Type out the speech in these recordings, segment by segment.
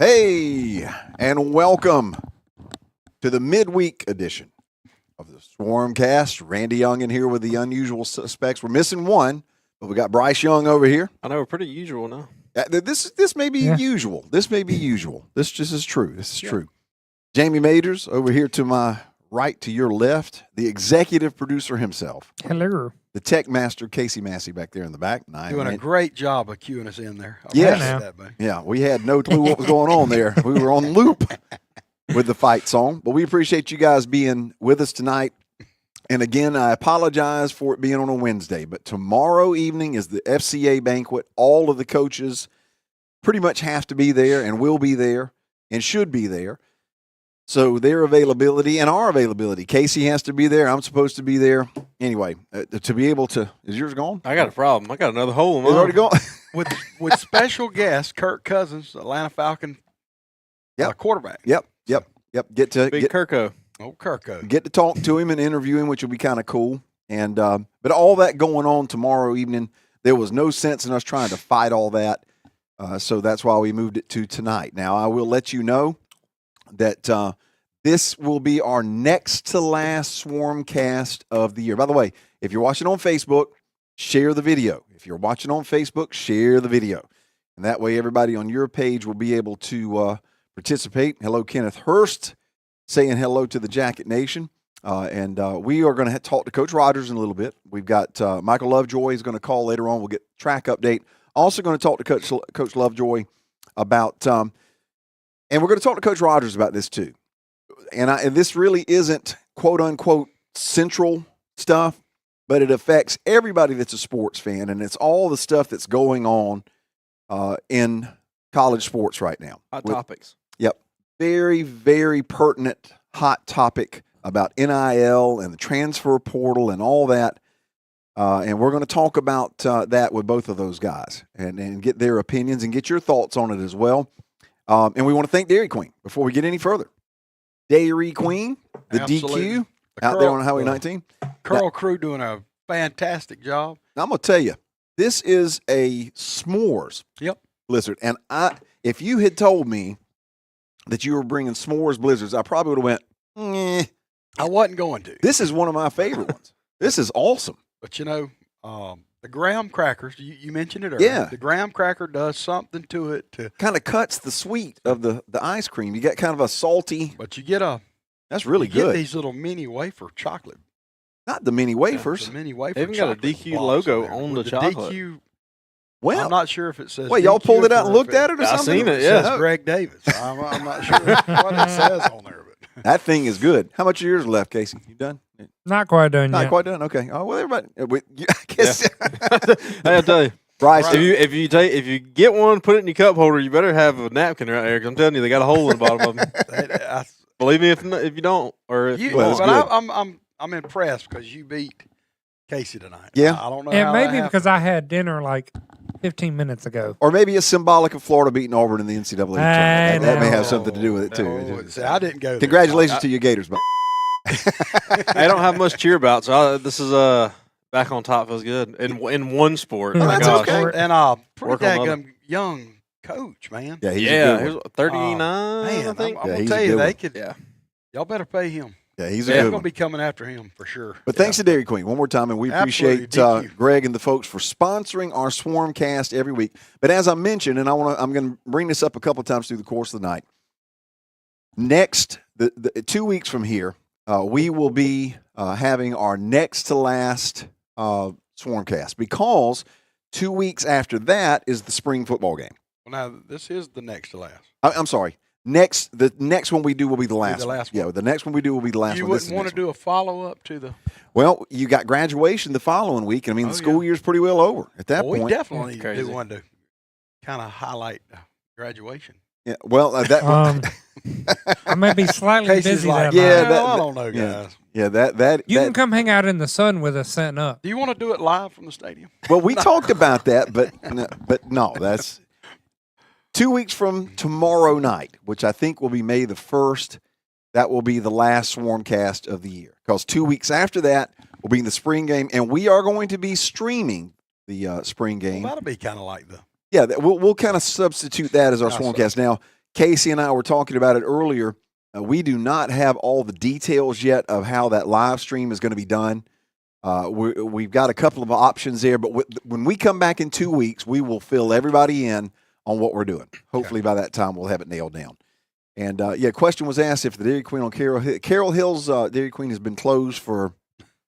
Hey, and welcome to the midweek edition of the Swarmcast. Randy Young in here with the unusual suspects. We're missing one, but we got Bryce Young over here. I know we're pretty usual now. This may be usual. This may be usual. This just is true. This is true. Jamie Majors over here to my right, to your left, the executive producer himself. Hello. The tech master, Casey Massey, back there in the back. Doing a great job of queuing us in there. Yeah, we had no clue what was going on there. We were on loop with the fight song, but we appreciate you guys being with us tonight. And again, I apologize for it being on a Wednesday, but tomorrow evening is the FCA banquet. All of the coaches pretty much have to be there and will be there and should be there. So their availability and our availability. Casey has to be there. I'm supposed to be there. Anyway, to be able to – is yours gone? I got a problem. I got another hole in mine. It's already gone? with special guest Kirk Cousins, Atlanta Falcon quarterback. Yep. Get Kirko. Oh, Kirko. Get to talk to him and interview him, which will be kind of cool. And but all that going on tomorrow evening, there was no sense in us trying to fight all that. So that's why we moved it to tonight. Now, I will let you know that this will be our next to last Swarmcast of the year. By the way, if you're watching on Facebook, share the video. If you're watching on Facebook, share the video. And that way everybody on your page will be able to participate. Hello, Kenneth Hurst, saying hello to the Jacket Nation. And we are going to talk to Coach Rogers in a little bit. We've got Mikeal Lovejoy is going to call later on. We'll get track update. Also going to talk to Coach Lovejoy about and we're going to talk to Coach Rogers about this too. And this really isn't quote-unquote central stuff, but it affects everybody that's a sports fan, and it's all the stuff that's going on in college sports right now. Hot topics. Yep. Very, very pertinent hot topic about NIL and the transfer portal and all that. And we're going to talk about that with both of those guys and get their opinions and get your thoughts on it as well. And we want to thank Dairy Queen before we get any further. Dairy Queen, the Absolutely. DQ, out there on Highway 19. Curl Crew doing a fantastic job. Now, I'm going to tell you, this is a s'mores blizzard. And if you had told me that you were bringing s'mores blizzards, I probably would have went, I wasn't going to. This is one of my favorite ones. This is awesome. But, the graham crackers, you mentioned it earlier. Yeah. The graham cracker does something to it. Kind of cuts the sweet of the ice cream. You get kind of a salty. But you get that's really you good. get these little mini wafer chocolate. Not the mini wafers. The mini wafer They even got a DQ logo on the chocolate. DQ. Well, I'm not sure if it says. Wait, y'all DQ pulled it out and or looked if at it or I something? seen it, It yeah. says Greg Davis. I'm not sure what it says on there. But That thing is good. How much of yours left, Casey? You done? Not quite done Not yet. quite done. Okay. Oh well, everybody. I guess. Hey, I tell you, Bryce, if you get one, put it in your cup holder. You better have a napkin right there because I'm telling you, they got a hole in the bottom of them. Believe me, if you don't, or if I'm impressed because you beat Casey tonight. Yeah. I don't know. And how maybe that happened. because I had dinner like 15 minutes ago. or maybe it's symbolic of Florida beating Auburn in the NCAA tournament. That may have something to do with it too. No, see, I didn't go there. Congratulations to you Gators, but I don't have much to cheer about, so this is back on top feels good in one sport. Oh, My that's gosh. okay. And pretty Work on daggum young coach, man. yeah, he's Yeah, a he good was one. 39, Man, I think. I'm Yeah, gonna he's tell a you, good they one. could. Yeah. Y'all better pay him. Yeah, he's a They're good gonna one. be coming after him for sure. But thanks to Dairy Queen one more time, and we Absolutely, appreciate DQ. Greg and the folks for sponsoring our Swarmcast every week. But as I mentioned, and I'm going to bring this up a couple of times through the course of the night. Next, the 2 weeks from here, we will be having our next to last Swarmcast because 2 weeks after that is the spring football game. Well, now this is the next to last. I'm sorry. The next one we do will be the last. the last one. one. Yeah, the next one we do will be the last You one. This is wouldn't the want next to do a follow up to the. Well, you got graduation the following week, and I mean, the school year's pretty well over at that We point. definitely That's crazy. do one to kind of highlight graduation. Yeah, well, that I may be slightly Casey's busy like, that yeah, night. that- I don't know, yeah. guys. yeah, that You can that. come hang out in the sun with us setting up. Do you want to do it live from the stadium? Well, we talked about that, but no, that's 2 weeks from tomorrow night, which I think will be May the 1st. That will be the last Swarmcast of the year because 2 weeks after that will be the spring game, and we are going to be streaming the spring game. Well, that'll be kind of like the. Yeah, we'll kind of substitute that as our Nice. Swarmcast. Now, Casey and I were talking about it earlier. We do not have all the details yet of how that live stream is going to be done. We've got a couple of options there, but when we come back in 2 weeks, we will fill everybody in on what we're doing. Hopefully by that time, we'll have it nailed down. And, question was asked if the Dairy Queen on Carroll Hills Dairy Queen has been closed for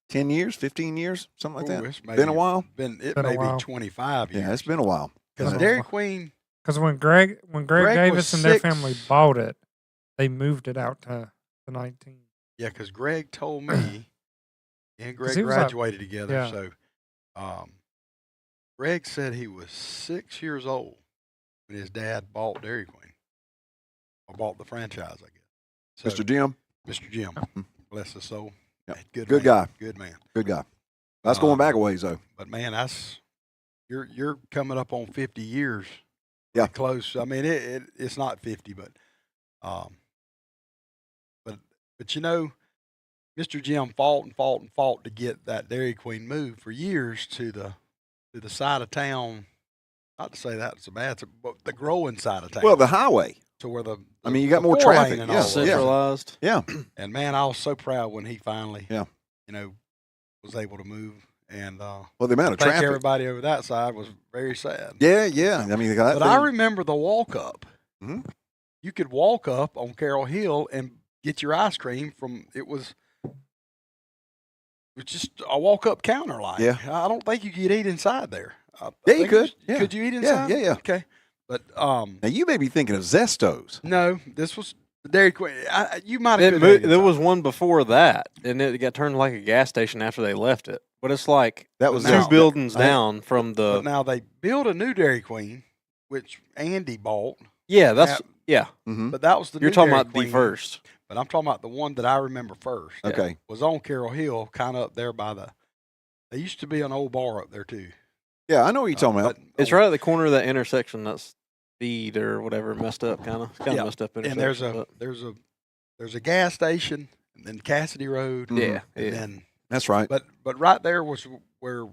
10 years, 15 years, something like that. It's Been a while? It Been a may while. be 25 years. Yeah, it's been a while. Because Been a Dairy while. Queen, Because when Greg Davis was and their 6. family bought it, they moved it out to 19. yeah, because Greg told me, and Greg he was like- graduated together. yeah. So, Greg said he was 6 years old when his dad bought Dairy Queen, or bought the franchise, I guess. So, Mr. Jim, Mr. Jim, bless his soul. Yep. Good Good man, guy. Good man. good guy. That's going back a ways, though. But man, you're coming up on 50 years. Yeah. Pretty close. I mean, it's not 50, but you know, Mr. Jim fought to get that Dairy Queen moved for years to the side of town. Not to say that's so bad, but the growing side of town. Well, the highway. to where I mean, you got the more 4 lane traffic, and yeah. all that. Centralized. Yeah. And man, I was so proud when he finally, Yeah. was able to move. And Well, the amount I of think traffic. everybody over that side was very sad. Yeah. I mean, But I remember the walk up. Mhm. You could walk up on Carroll Hill and get your ice cream from. It was just a walk up counter line. Yeah. I don't think you could eat inside there. I Yeah, you think could. Yeah. Could you eat inside? Yeah. Okay. But Now, you may be thinking of Zestos. no, this was the Dairy Queen. You might It have. mo- there was one before that, and it got turned like a gas station after they left it. But it's like That was two now- buildings I- down from But the. now they built a new Dairy Queen, which Andy bought. Yeah, that's yeah. Mm-hmm. But that was the You're new talking Dairy about Queen. the first. But I'm talking about the one that I remember first. Okay. Was on Carroll Hill, kind of up there by the. There used to be an old bar up there too. Yeah, I know what you're talking about. But- It's right at the corner of that intersection. That's Speed or whatever messed up, kind of Yeah, messed up intersection. And there's a gas station, and then Cassidy Road. yeah, And yeah. then, That's right. but right there was where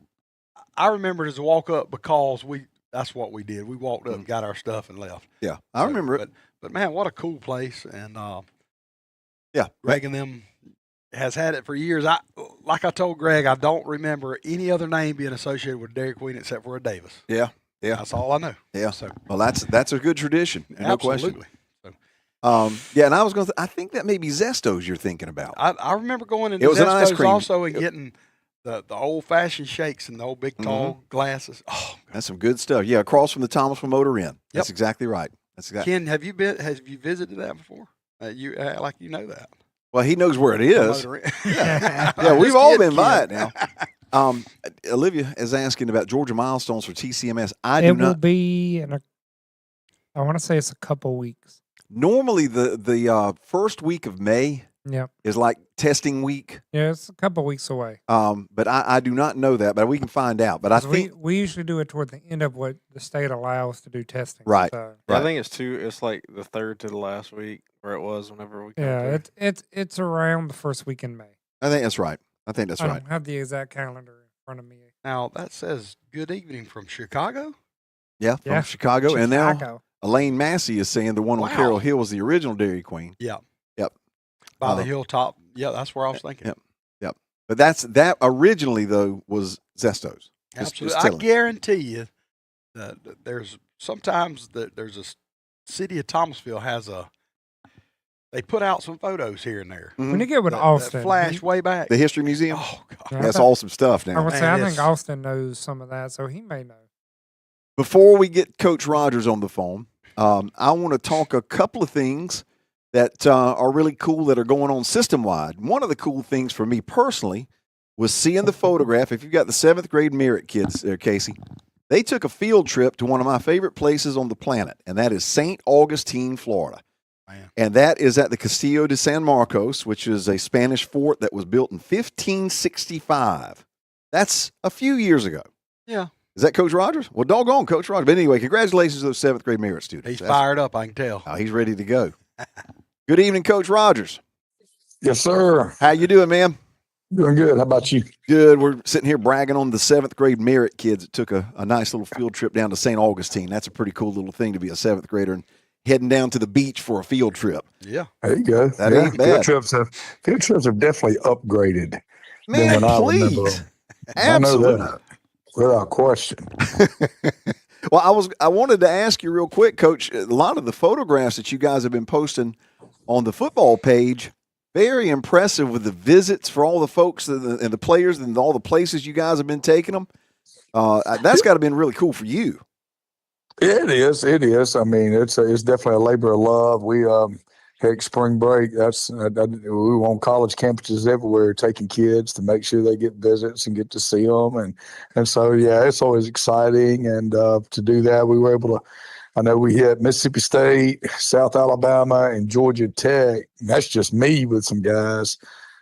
I remember it as a walk up because that's what we did. We walked up, got our stuff, and left. Yeah, I remember it. But man, what a cool place! And Yeah. Greg and them has had it for years. Like I told Greg, I don't remember any other name being associated with Dairy Queen except for a Davis. Yeah. Yeah. That's all I know. Yeah. So Well, that's a good tradition. No question. absolutely. Yeah, and I was going to. I think that may be Zestos you're thinking about. I remember going into It was an ice Zestos cream. also and getting the old fashioned shakes and the old big tall glasses. Oh, That's some good stuff. Yeah, across from the Thomasville Motor Inn. That's exactly right. That's exactly. Ken, have you visited that before? You like you know that. Well, he knows where it is. Motor Inn. Yeah, I'm we've just all kidding, been by it Ken. now. Olivia is asking about Georgia milestones for TCMS. I do It will not. be I want to say it's a couple weeks. Normally, the first week of May Yep. is like testing week. Yeah, it's a couple weeks away. But I do not know that, but we can find out. But I 'Cause think we usually do it toward the end of what the state allows to do testing. Right. So, I think it's like the third to the last week where it was whenever we. yeah, it's around the first week in May. I think that's right. I think that's I right. don't have the exact calendar in front of me. Now that says good evening from Chicago. Yeah, from Yeah. Chicago. And now Chicago. Elaine Massey is saying the one on Wow. Carroll Hill was the original Dairy Queen. Yeah. Yep. By the hilltop. Yeah, that's where I was thinking. Yep. But that originally though was Zestos. Absolutely. I guarantee you that there's sometimes there's a city of Thomasville has they put out some photos here and there. When you get with That Austin, flash way back. The History Museum. Oh God. Yeah, That's I thought- awesome stuff I now. would say Man, I think it's- Austin knows some of that, so he may know. Before we get Coach Rogers on the phone, I want to talk a couple of things that are really cool that are going on system-wide. One of the cool things for me personally was seeing the photograph. If you've got the 7th grade merit kids there, Casey, they took a field trip to one of my favorite places on the planet, and that is St. Augustine, Florida. Man. And that is at the Castillo de San Marcos, which is a Spanish fort that was built in 1565. That's a few years ago. Yeah. Is that Coach Rogers? Well, doggone Coach Rogers. But anyway, congratulations to those 7th grade merit students. He's That's- fired up, I can tell. Oh, he's ready to go. Good evening, Coach Rogers. Yes, sir. How you doing, man? Doing good. How about you? Good. We're sitting here bragging on the 7th grade merit kids that took a nice little field trip down to St. Augustine. That's a pretty cool little thing to be a 7th grader and heading down to the beach for a field trip. Yeah. There you go. That yeah. ain't bad. Field trips have definitely upgraded Man, than when I remember please. them. I know Absolutely. that without question. Well, I wanted to ask you real quick, Coach. A lot of the photographs that you guys have been posting on the football page, very impressive with the visits for all the folks and the players and all the places you guys have been taking them. That's got to been really cool for you. It is. It is. I mean, it's definitely a labor of love. We heck, spring break. We were on college campuses everywhere, taking kids to make sure they get visits and get to see them, and so yeah, it's always exciting. And to do that, we were able to. I know we hit Mississippi State, South Alabama, and Georgia Tech. And that's just me with some guys.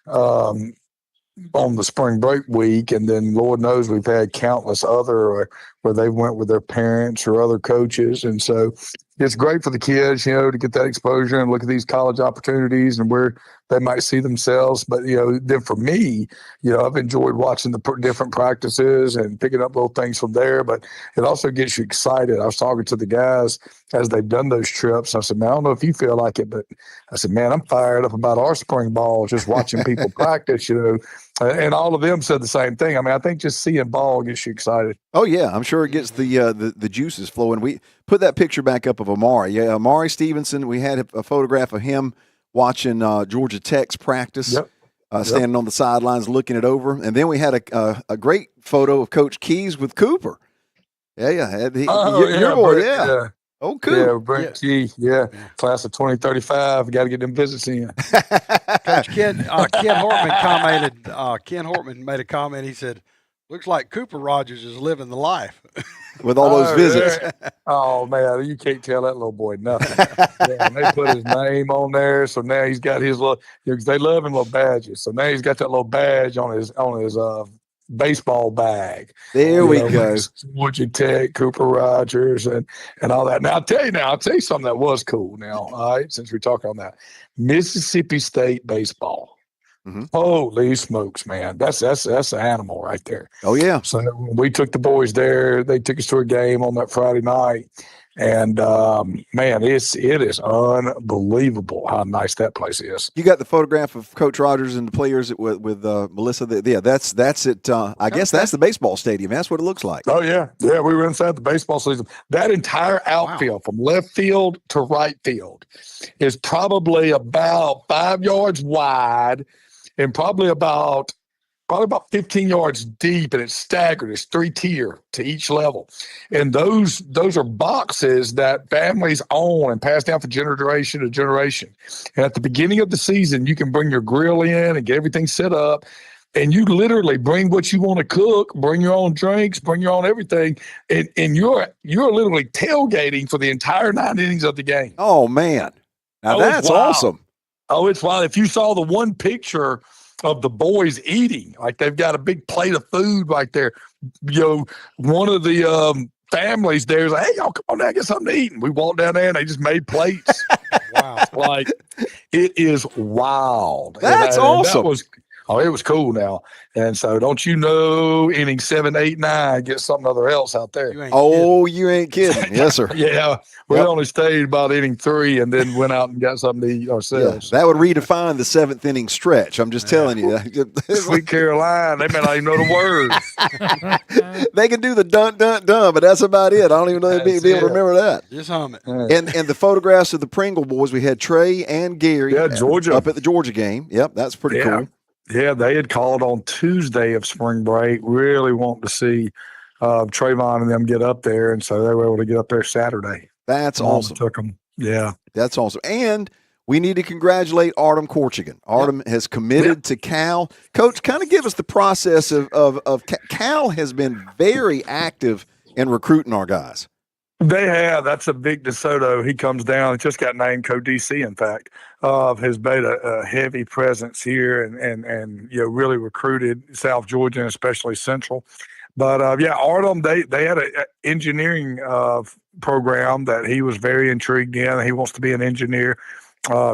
On the spring break week, and then Lord knows we've had countless other where they went with their parents or other coaches, and so it's great for the kids, to get that exposure and look at these college opportunities and where they might see themselves. But then for me, I've enjoyed watching the different practices and picking up little things from there. But it also gets you excited. I was talking to the guys as they've done those trips. I said, man, I don't know if you feel like it, but I said, man, I'm fired up about our spring ball, just watching people practice, and all of them said the same thing. I mean, I think just seeing ball gets you excited. Oh yeah, I'm sure it gets the juices flowing. We put that picture back up of Amari. Yeah, Amari Stevenson. We had a photograph of him watching Georgia Tech's practice, Yep. standing on the sidelines looking it over, and then we had a great photo of Coach Keys with Cooper. Yeah, your boy, Brent, yeah. Oh, cool. Yeah, Brent Key, class of 2035. Got to get them visits in. Coach Ken Hortman commented. Ken Hortman made a comment. He said, "Looks like Cooper Rogers is living the life with all those visits." Yeah. Oh man, you can't tell that little boy nothing. And they put his name on there, so now he's got his little. They love him little badges, so now he's got that little badge on his baseball bag. There we go. Georgia Tech, Cooper Rogers, and all that. Now I'll tell you something that was cool. Now, all right, since we're talking on that, Mississippi State baseball. Mm-hmm. Holy smokes, man! That's an animal right there. Oh yeah. So we took the boys there. They took us to a game on that Friday night, and man, it is unbelievable how nice that place is. You got the photograph of Coach Rogers and the players with Melissa. Yeah, that's it. I guess that's the baseball stadium. That's what it looks like. Oh yeah. We were inside the baseball stadium. That entire outfield from left field to right field is probably about 5 yards wide and probably about 15 yards deep, and it's staggered. It's 3-tier to each level. And those are boxes that families own and pass down from generation to generation. And at the beginning of the season, you can bring your grill in and get everything set up. And you literally bring what you want to cook, bring your own drinks, bring your own everything. And you're literally tailgating for the entire 9 innings of the game. Oh, man. Now that's awesome. Oh, it's wild. If you saw the one picture of the boys eating, like they've got a big plate of food right there. One of the families there is like, hey, y'all come on down, get something to eat. And we walked down there and they just made plates. Wow. Like, it is wild. That's awesome. It was cool now. And so don't inning 7, 8, 9, get something other else out there. You ain't kidding. Yes, sir. Yeah. We only stayed about inning 3 and then went out and got something to eat ourselves. Yeah, that would redefine the 7th inning stretch. I'm just telling you. Sweet Caroline, they may not even know the words. They can do the dun, dun, dun, but that's about it. I don't even know if they'd be able to remember that. Just hum it. And the photographs of the Pringle boys, we had Trey and Gary Georgia. up at the Georgia game. Yep, that's pretty cool. Yeah, they had called on Tuesday of spring break, really wanting to see Trayvon and them get up there, and so they were able to get up there Saturday. That's awesome. Took them. Yeah. That's awesome. And we need to congratulate Artem Korchigan. Artem has committed to Cal. Coach, kind of give us the process of Cal has been very active in recruiting our guys. They have. That's a big DeSoto. He comes down. He just got named co-DC, in fact, has made a heavy presence here and really recruited South Georgia and especially Central. But, Artem, they had an engineering program that he was very intrigued in. He wants to be an engineer.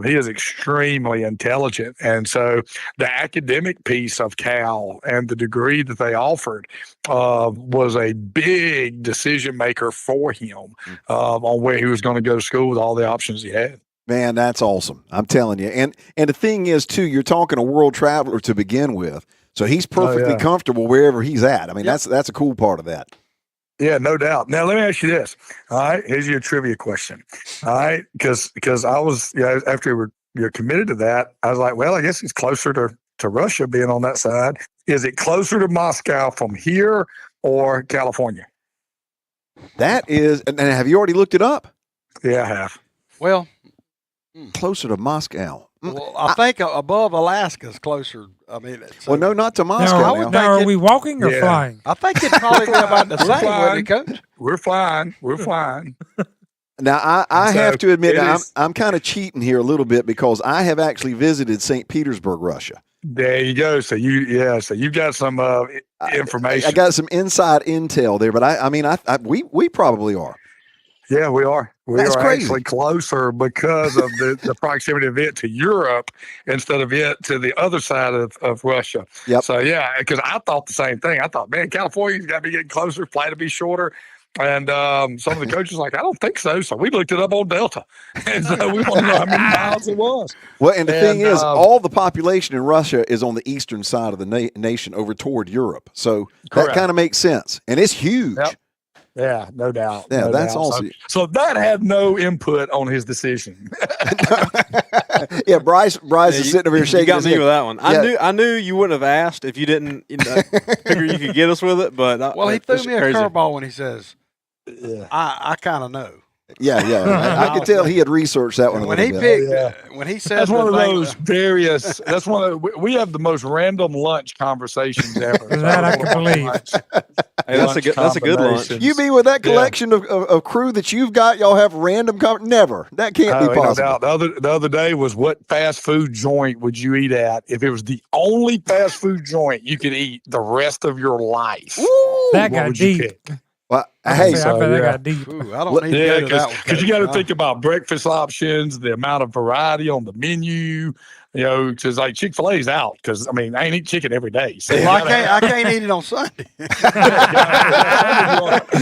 He is extremely intelligent. And so the academic piece of Cal and the degree that they offered was a big decision maker for him on where he was going to go to school with all the options he had. Man, that's awesome. I'm telling you. And the thing is, too, you're talking a world traveler to begin with. So he's perfectly comfortable wherever he's at. I mean, that's a cool part of that. Yeah, no doubt. Now, let me ask you this. All right, here's your trivia question. All right, because I was, after you're committed to that, I was like, well, I guess he's closer to Russia being on that side. Is it closer to Moscow from here or California? That is, and have you already looked it up? Yeah, I have. Well, closer to Moscow. Well, I think above Alaska's closer. I mean, so, well, no, not to Moscow. Now, are we walking or flying? I think it'd probably be about the same, wouldn't it, Coach? We're flying. We're flying. Now, I have to admit, I'm kind of cheating here a little bit because I have actually visited St. Petersburg, Russia. There you go. So you've got some information. I got some inside intel there, but I mean, we probably are. Yeah, we are. That's crazy. Actually closer because of the proximity of it to Europe instead of it to the other side of Russia. Yep. So, yeah, because I thought the same thing. I thought, man, California's got to be getting closer, flight to be shorter. And some of the coaches were like, I don't think so. So we looked it up on Delta. And so we want to know how many miles it was. Well, and the thing is, all the population in Russia is on the eastern side of the nation over toward Europe. So that kind of makes sense. And it's huge. Yep. Yeah, no doubt. Yeah, no that's doubt. awesome. So that had no input on his decision. Yeah, Bryce is sitting over here shaking. You got his me head. with that one. I knew you wouldn't have asked if you didn't figure you could get us with it. But he threw me a curveball when he says, "I kind of know." Yeah. I could tell he had researched that one. When he picked, when he said, that's one of those various. That's one of we have the most random lunch conversations ever. That I can believe. Hey, that's a good lunch. You be with that collection of crew that you've got, y'all have random never. That can't be possible. No doubt. The other day was what fast food joint would you eat at if it was the only fast food joint you could eat the rest of your life? Ooh, that got deep. Well, I bet that got deep. Ooh, I don't need to go to that one. Because you got to think about breakfast options, the amount of variety on the menu. You know, because like Chick-fil-A's out. Because I mean, I ain't eat chicken every day. So I can't eat it on Sunday.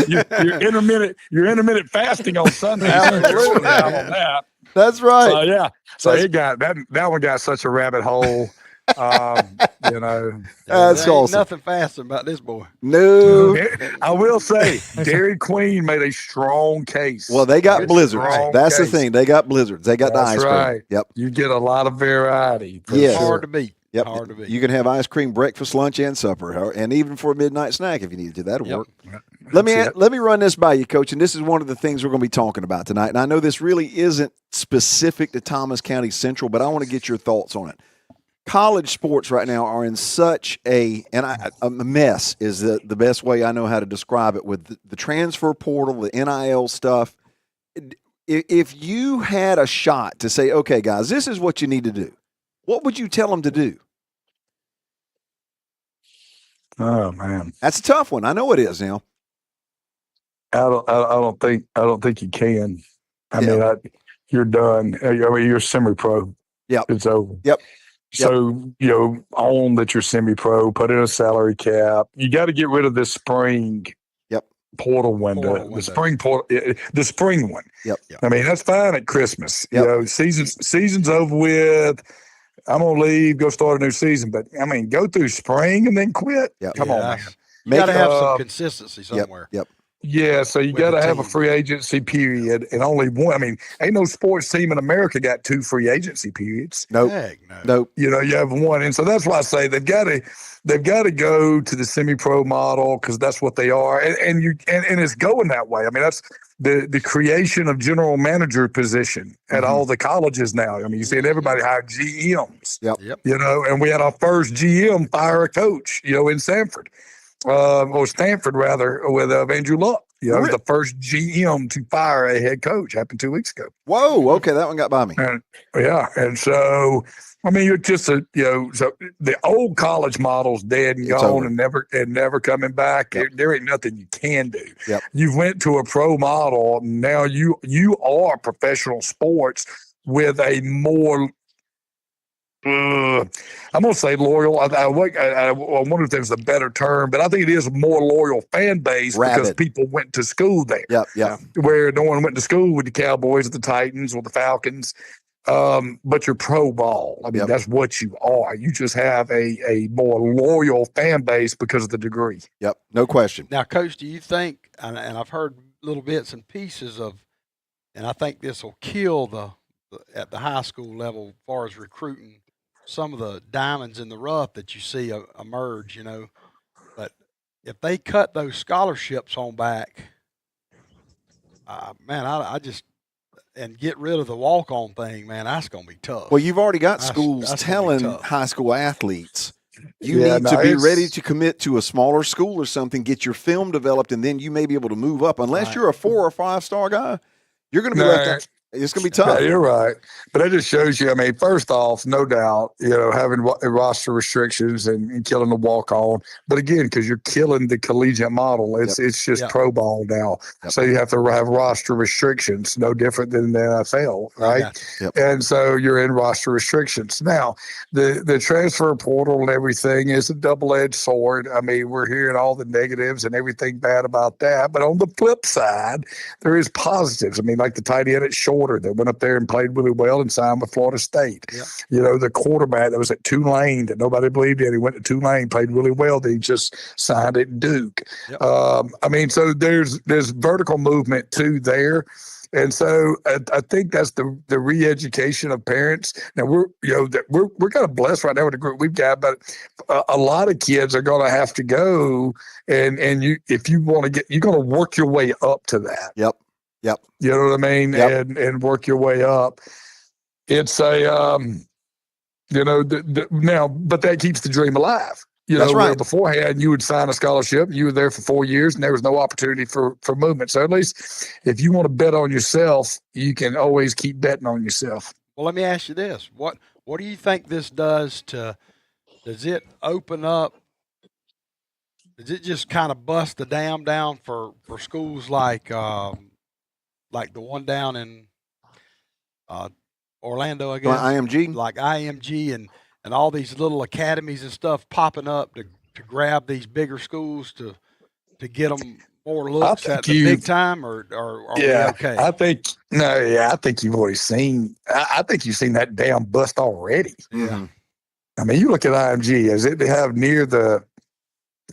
You're intermittent fasting on Sunday. Absolutely, on that. That's right. So yeah, so it got that one got such a rabbit hole. You know, that's awesome. Nothing fasting about this boy. No, I will say Dairy Queen made a strong case. Well, they got blizzards. That's the thing. They got blizzards. They got the ice cream. Right. Yep. You get a lot of variety. Yeah, hard to beat. Yep. Hard to beat. You can have ice cream breakfast, lunch, and supper, and even for a midnight snack if you need to. That'll work. Let me run this by you, Coach. And this is one of the things we're going to be talking about tonight. And I know this really isn't specific to Thomas County Central, but I want to get your thoughts on it. College sports right now are in such a mess is the best way I know how to describe it, with the transfer portal, the NIL stuff. If you had a shot to say, okay, guys, this is what you need to do, what would you tell them to do? Oh man, that's a tough one. I know it is now. I don't think you can. I mean, you're done. I mean, you're semi-pro. Yep. It's over. Yep. So, own that you're semi-pro, put in a salary cap. You got to get rid of this spring portal window. The spring one. Yep. I mean, that's fine at Christmas. Yep. Season's over with. I'm going to leave, go start a new season. But, I mean, go through spring and then quit. Yep. Come on, man. You got to have some consistency somewhere. Yep. Yeah, so you got to have a free agency period, and only one. I mean, ain't no sports team in America got 2 free agency periods. Nope. Nope. You have one, and so that's why I say they've got to go to the semi-pro model, because that's what they are, and it's going that way. I mean, that's the creation of general manager position at all the colleges now. I mean, you see everybody hire GMs. Yep. And we had our first GM fire a coach. In Sanford. Or Stanford rather, with Andrew Luck. The first GM to fire a head coach happened 2 weeks ago. Whoa, okay, that one got by me. And so I mean, you're just so the old college model's dead and gone and never coming back. Yep. There ain't nothing you can do. Yep. You went to a pro model. Now you are professional sports with a more, I'm going to say loyal. I wonder if there's a better term, but I think it is a more loyal fan base because people went to school there. Yep. Where no one went to school with the Cowboys or the Titans or the Falcons. But you're pro ball. I mean, that's what you are. You just have a more loyal fan base because of the degree. Yep, no question. Now, Coach, do you think, and I've heard little bits and pieces of, and I think this will kill at the high school level as far as recruiting some of the diamonds in the rough that you see emerge, you know. But if they cut those scholarships on back, man, I just – and get rid of the walk-on thing, man, that's going to be tough. Well, you've already got schools telling high school athletes, you need to be ready to commit to a smaller school or something, get your film developed, and then you may be able to move up. Unless you're a 4 or 5 star guy, you're going to be left out. It's going to be tough. Yeah, you're right. But that just shows you, I mean, first off, no doubt, you know, having roster restrictions and killing the walk-on. But again, because you're killing the collegiate model, it's just pro ball now. So you have to have roster restrictions, no different than the NFL, right? And so you're in roster restrictions. Now, the transfer portal and everything is a double-edged sword. I mean, we're hearing all the negatives and everything bad about that. But on the flip side, there is positives. I mean, like the tight end at Short that went up there and played really well and signed with Florida State. You know, the quarterback that was at Tulane that nobody believed in. He went to Tulane, played really well. Then he just signed at Duke. I mean, so there's vertical movement too there. And so I think that's the re-education of parents. Now we're kind of blessed right now with the group we've got, but a lot of kids are going to have to go and if you want to you're going to work your way up to that. Yep. You know what I mean? And work your way up. It's a, now, but that keeps the dream alive. You know, where beforehand you would sign a scholarship, you were there for 4 years and there was no opportunity for movement. So at least if you want to bet on yourself, you can always keep betting on yourself. Well, let me ask you this. What do you think this does does it open up, does it just kind of bust the dam down for schools like the one down in Orlando, I guess. IMG? Like IMG and all these little academies and stuff popping up to grab these bigger schools to get them more looks at the big time, or are we okay? I think you've already seen – I think you've seen that dam bust already. Yeah. I mean, you look at IMG. Does it have near the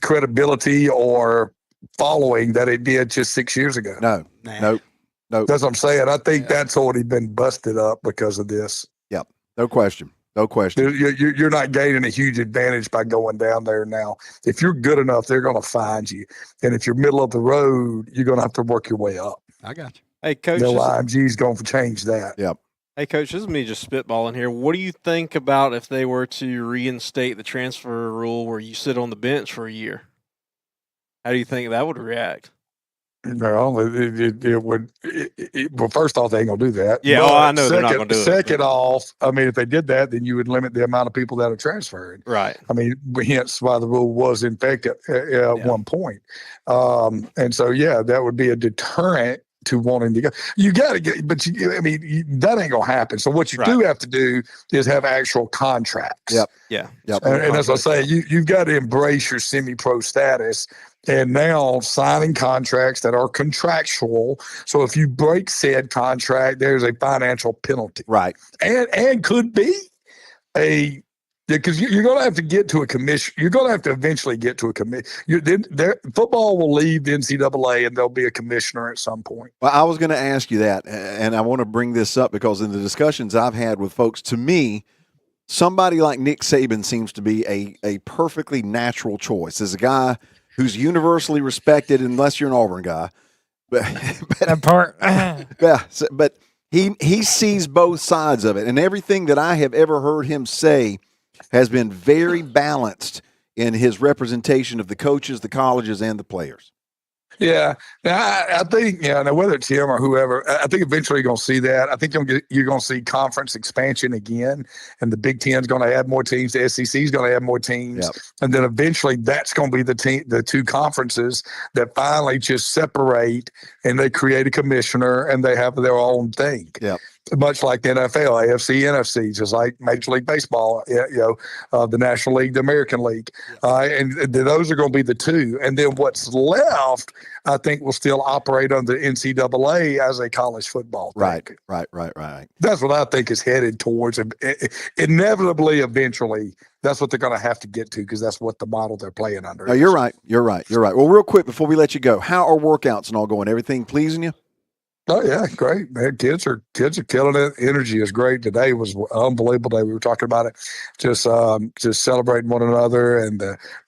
credibility or following that it did just 6 years ago? No. Nope. That's what I'm saying. I think that's already been busted up because of this. Yep. No question. You're not gaining a huge advantage by going down there now. If you're good enough, they're going to find you. And if you're middle of the road, you're going to have to work your way up. I got you. Hey, Coach. IMG's going to change that. Yep. Hey, Coach, this is me just spitballing here. What do you think about if they were to reinstate the transfer rule where you sit on the bench for a year? How do you think that would react? No, it would. Well, first off, they ain't gonna do that. Yeah, I know they're not gonna do it. Second off, I mean, if they did that, then you would limit the amount of people that are transferred. Right. I mean, hence why the rule was in effect at one point. And so, that would be a deterrent to wanting to go. You got to get, but that ain't gonna happen. So what you do have to do is have actual contracts. Yep. Yeah. Yep. And as I say, you've got to embrace your semi-pro status. And now signing contracts that are contractual. So if you break said contract, there's a financial penalty. Right. And could be because you're going to have to get to a commission. You're going to have to eventually get to a commission. Football will leave the NCAA and there'll be a commissioner at some point. Well, I was going to ask you that, and I want to bring this up because in the discussions I've had with folks, to me, somebody like Nick Saban seems to be a perfectly natural choice. As a guy who's universally respected, unless you're an Auburn guy. But that part. but he sees both sides of it. And everything that I have ever heard him say has been very balanced in his representation of the coaches, the colleges, and the players. Yeah. Now, I think, now whether it's him or whoever, I think eventually you're going to see that. I think you're going to see conference expansion again, and the Big Ten is going to add more teams. The SEC is going to add more teams. Yep. And then eventually that's going to be the two conferences that finally just separate, and they create a commissioner and they have their own thing. Yep. much like the NFL, AFC, NFC, just like Major League Baseball, the National League, the American League. And those are going to be the two. And then what's left, I think, will still operate under NCAA as a college football thing. Right. That's what I think is headed towards. Inevitably, eventually, that's what they're going to have to get to, because that's what the model they're playing under. No, you're right. Well, real quick before we let you go, how are workouts and all going? Everything pleasing you? Oh yeah, great, man. Kids are killing it. Energy is great. Today was an unbelievable day. We were talking about it, just celebrating one another, and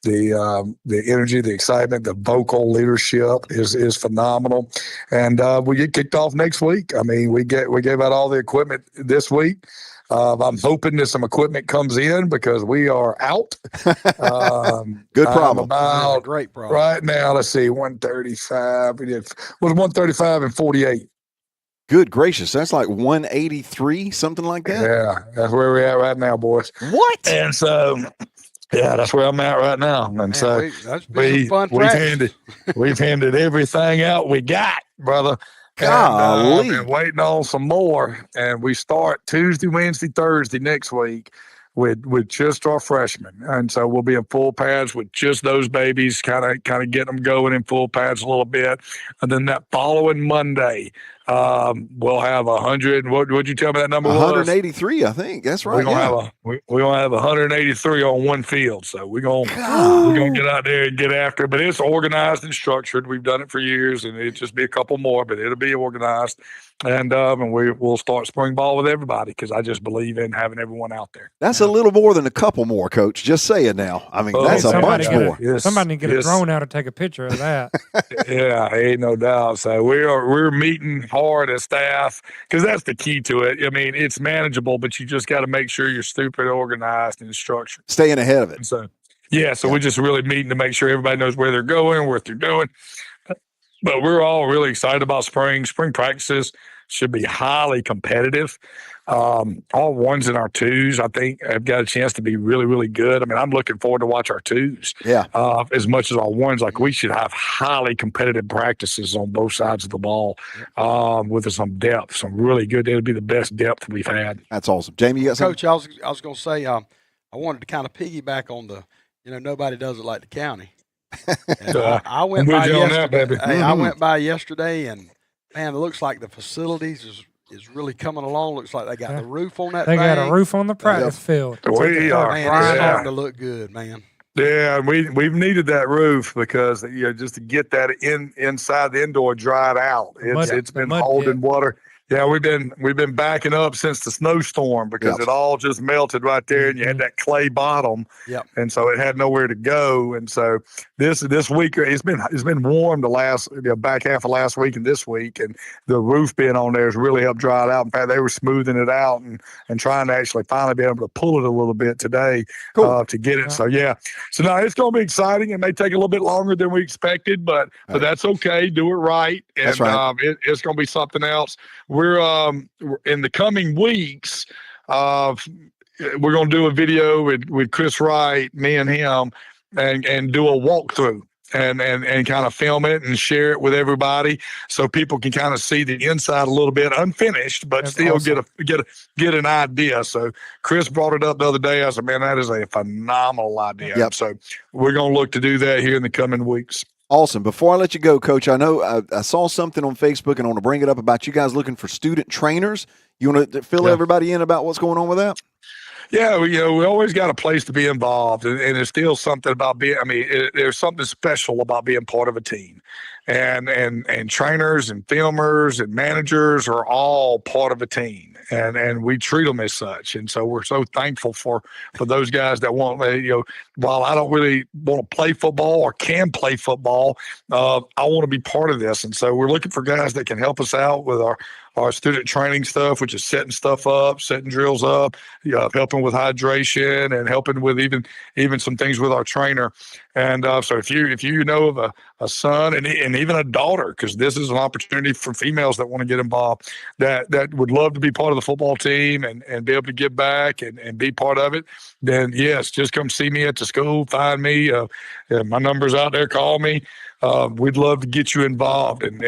the energy, the excitement, the vocal leadership is phenomenal. And we get kicked off next week. I mean, we gave out all the equipment this week. I'm hoping that some equipment comes in, because we are out. Good problem. About great problem. Right now, let's see, 135. Was 135 and 48. Good gracious, that's like 183, something like that. Yeah, that's where we're at right now, boys. What? And so, yeah, that's where I'm at right now. And Man, so that's been fun we've handed everything out we got, brother. Golly. And been waiting on some more. And we start Tuesday, Wednesday, Thursday next week with just our freshmen. And so we'll be in full pads with just those babies, kind of getting them going in full pads a little bit. And then that following Monday, we'll have 100. What'd you tell me that number 183, I think. That's right. We're gonna have 183 on one field. So we're gonna get out there and get after it. But it's organized and structured. We've done it for years, and it'll just be a couple more, but it'll be organized. And we'll start spring ball with everybody, because I just believe in having everyone out there. That's a little more than a couple more, Coach. Just say it now. I mean, that's a bunch more. Somebody need to get a drone out to take a picture of that. Yeah, ain't no doubt. So we're meeting hard as staff, because that's the key to it. I mean, it's manageable, but you just got to make sure you're stupid organized and structured. Staying ahead of it. And so we're just really meeting to make sure everybody knows where they're going, what they're doing. But we're all really excited about spring. Spring practices should be highly competitive. All ones and our twos, I think, have got a chance to be really, really good. I mean, I'm looking forward to watch our twos as much as our ones. Like, we should have highly competitive practices on both sides of the ball, with some depth, some really good. It'll be the best depth we've had. That's awesome. Jamie, you got something? Coach, I was going to say, I wanted to kind of piggyback on nobody does it like the county. I went by yesterday. I went by yesterday, and man, it looks like the facilities is really coming along. Looks like they got the roof on that. They got a roof on the practice field. We are. Man, it's starting to look good, man. Yeah, we've needed that roof, because just to get that inside the indoor dried out. It's been holding water. Yeah, we've been backing up since the snowstorm, because it all just melted right there, and you had that clay bottom. Yep. And so it had nowhere to go. And so this week it's been warm the last back half of last week and this week, and the roof being on there has really helped dry it out. In fact, they were smoothing it out and trying to actually finally be able to pull it a little bit today to get it. So now it's going to be exciting. It may take a little bit longer than we expected, but that's okay. Do it right, and that's right. It's going to be something else. We're in the coming weeks. We're going to do a video with Chris Wright, me and him, and do a walkthrough and kind of film it and share it with everybody, so people can kind of see the inside a little bit, unfinished, but still awesome. get an idea. So Chris brought it up the other day. I said, man, that is a phenomenal idea. Yep. So we're going to look to do that here in the coming weeks. Awesome. Before I let you go, Coach, I know I saw something on Facebook, and I want to bring it up about you guys looking for student trainers. You want to fill everybody in about what's going on with that? Yeah, we always got a place to be involved, and there's still something about being. I mean, there's something special about being part of a team, and trainers and filmers and managers are all part of a team, and we treat them as such. And so we're so thankful for those guys that want. While I don't really want to play football or can play football, I want to be part of this, and so we're looking for guys that can help us out with our student training stuff, which is setting stuff up, setting drills up, helping with hydration, and helping with even some things with our trainer. And so if you know of a son and even a daughter, because this is an opportunity for females that want to get involved, that would love to be part of the football team and be able to give back and be part of it, then yes, just come see me at the school, find me. My number's out there, call me. we'd love to get you involved, and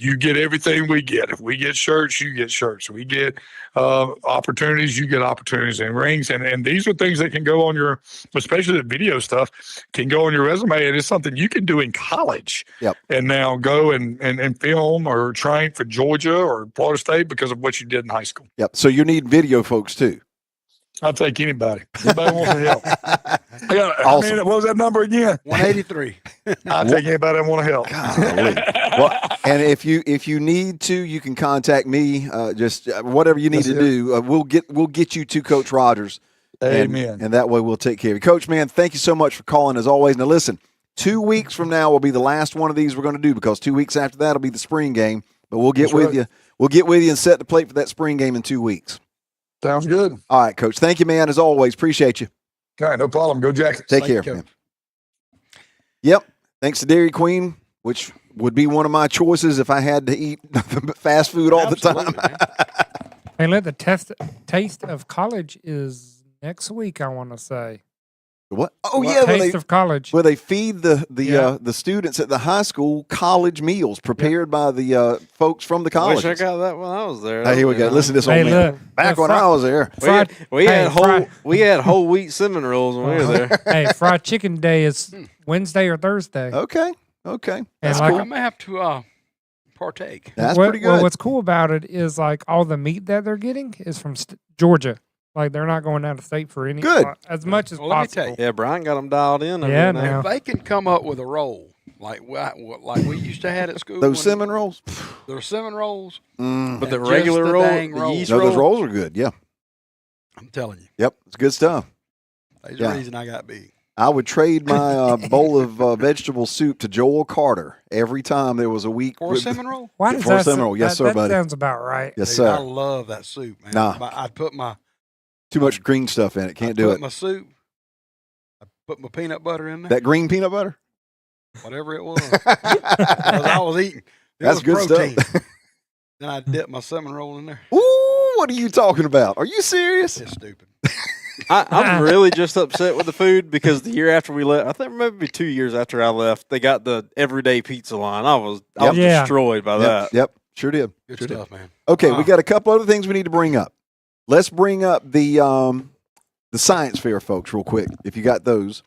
you get everything we get. If we get shirts, you get shirts. We get opportunities, you get opportunities, and rings, and these are things that can go on your, especially the video stuff, can go on your resume, and it's something you can do in college. Yep. And now go and film or train for Georgia or Florida State because of what you did in high school. Yep. So you need video folks too. I'll take anybody. Anybody wants to help. Yeah, Awesome. I mean, what was that number again? 183. I'll take anybody that want to help. Golly. Well, and if you need to, you can contact me. Just whatever you need That's to do, we'll get you to Coach Rogers. Amen. And that way we'll take care of you, Coach. Man, thank you so much for calling as always. Now listen, 2 weeks from now will be the last one of these we're going to do, because 2 weeks after that will be the spring game. But we'll get That's with right. you. We'll get with you and set the plate for that spring game in 2 weeks. Sounds good. All right, Coach. Thank you, man. As always, appreciate you. All right, no problem. Go Jackets. Take Thank you, care, man. Coach. Yep. Thanks to Dairy Queen, which would be one of my choices if I had to eat fast food all the time. Absolutely, man. Hey, look, the taste of college is next week, I want to say. What? Oh What yeah, taste of college. where they feed the Yeah. students at the high school college meals prepared by the folks from the college. Wish I got that when I was there. Hey, here we go. Listen to this Hey, old man. look. Back the when fri- I was there. We had Fried- we had whole wheat cinnamon rolls when we were there. Hey, fried chicken day is Wednesday or Thursday. Okay. and That's like, I may have to partake. That's what- pretty good. Well, what's cool about it is like all the meat that they're getting is from Georgia. Like they're not going out of state for any Good. as much as Well, let me tell possible. you. Yeah, Brian got them dialed in. over Yeah, there. now. If they can come up with a roll like we used to have at school. Those when- cinnamon rolls? Those cinnamon rolls. Mm. But the Just regular the roll, dang the roll. yeast No, roll. those rolls are good. Yeah. I'm telling you, Yep. It's good stuff. there's Yeah. a reason I got big. I would trade my bowl of vegetable soup to Joel Carter every time there was a week. For a cinnamon roll. Why does For a that cinnamon roll. Yes, that, sir, that buddy. sounds about right. Yes, Dude, I sir. love that soup, man. Nah. I'd put my Too much green stuff in it. Can't do it. My soup. I put my peanut butter in there. That green peanut butter? Whatever it was. I was eating. It That's was good protein. stuff. Then I dip my cinnamon roll in there. Ooh, what are you talking about? Are you serious? It's stupid. I'm really just upset with the food because the year after we left, I think maybe 2 years after I left, they got the everyday pizza line. I was Yeah. destroyed by that. Yep. Sure did. Good Sure did. stuff, man. Okay, we Wow. got a couple other things we need to bring up. Let's bring up the science fair, folks, real quick. If you got those,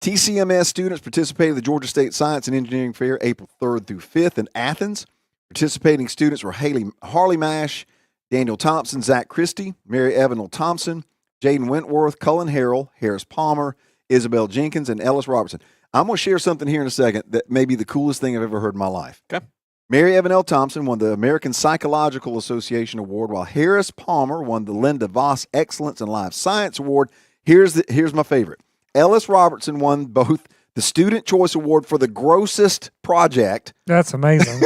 TCMS students participated in the Georgia State Science and Engineering Fair April 3rd through 5th in Athens. Participating students were Harley Mash, Daniel Thompson, Zach Christie, Mary Evanel Thompson, Jaden Wentworth, Cullen Harrell, Harris Palmer, Isabel Jenkins, and Ellis Robertson. I'm going to share something here in a second that may be the coolest thing I've ever heard in my life. Okay. Mary Evanel Thompson won the American Psychological Association Award, while Harris Palmer won the Linda Voss Excellence in Life Science Award. Here's my favorite. Ellis Robertson won both the Student Choice Award for the grossest project That's amazing.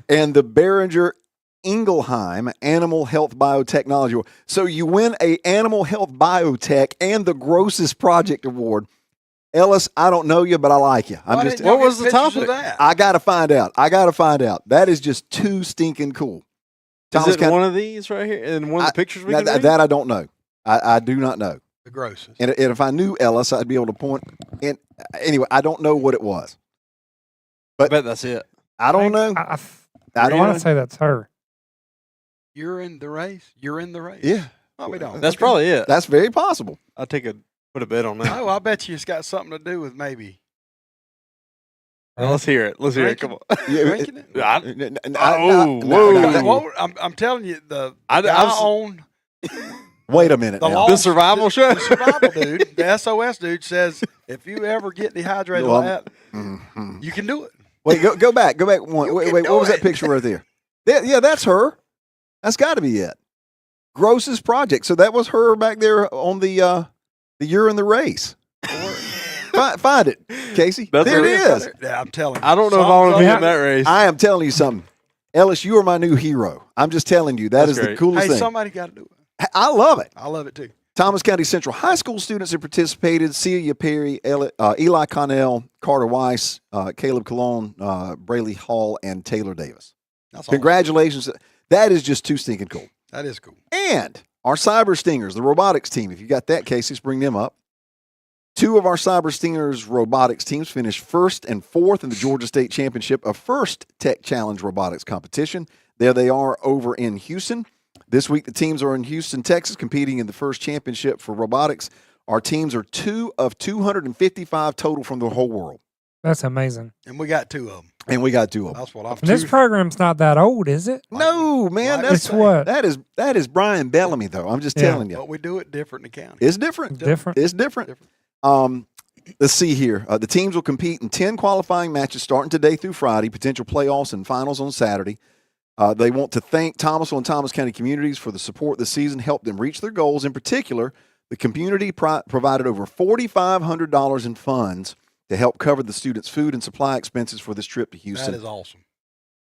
and the Behringer Ingelheim Animal Health Biotechnology Award. So you win a Animal Health Biotech and the grossest project award. Ellis, I don't know you, but I like you. Why I'm just. didn't y'all what was get the pictures of topic? that? I gotta find out. That is just too stinking cool. Is Thomas it County- one of these right here? And one of the pictures we can read? that I don't know. I do not know. The grossest. And if I knew Ellis, I'd be able to point. And anyway, I don't know what it was. I bet that's it. I don't know. I I don't want know. to say that's her. You're in the race. You're in the race. Yeah, No, we don't. That's probably it. that's very possible. I'll put a bet on that. Oh, I bet you it's got something to do with maybe Well, let's hear it. Let's hear it. Come on. drinking it. Whoa. I'm telling you, the I guy was- on Wait a minute. The now. law- The survival show. the survival dude, the SOS dude says if you ever get dehydrated Well, like that, Mhm. you can do it. Wait, go back. Go back one. You Wait, can what do was that it. picture right there? Yeah, that's her. That's got to be it. Grossest project. So that was her back there on the You're in the Race. Find it, Casey. That's there her. it is. Yeah, I'm telling you. I don't know if I want to be in that race. I am telling you something. Ellis, you are my new hero. I'm just telling you. That That's is the great. coolest Hey, thing. somebody got to do it. I love it. I love it too. Thomas County Central High School students have participated. Celia Perry, Eli Connell, Carter Weiss, Caleb Cologne, Brayley Hall, and Taylor Davis. That's awesome. Congratulations. That is just too stinking cool. That is cool. And our Cyber Stingers, the robotics team. If you got that, Casey, let's bring them up. Two of our Cyber Stingers robotics teams finished first and fourth in the Georgia State Championship, a first Tech Challenge robotics competition. There they are over in Houston. This week, the teams are in Houston, Texas, competing in the first championship for robotics. Our teams are 2 of 255 total from the whole world. That's amazing. And we got 2 of them. And we got 2 of them. That's what I'm This program's not that old, is it? No, man. It's what? That is Brian Bellamy, though. I'm just telling you. But we do it different in the county. It's different. Different. It's different. Let's see here. The teams will compete in 10 qualifying matches starting today through Friday, potential playoffs and finals on Saturday. They want to thank Thomasville and Thomas County communities for the support this season, helped them reach their goals. In particular, the community provided over $4,500 in funds to help cover the students' food and supply expenses for this trip to Houston. That is awesome.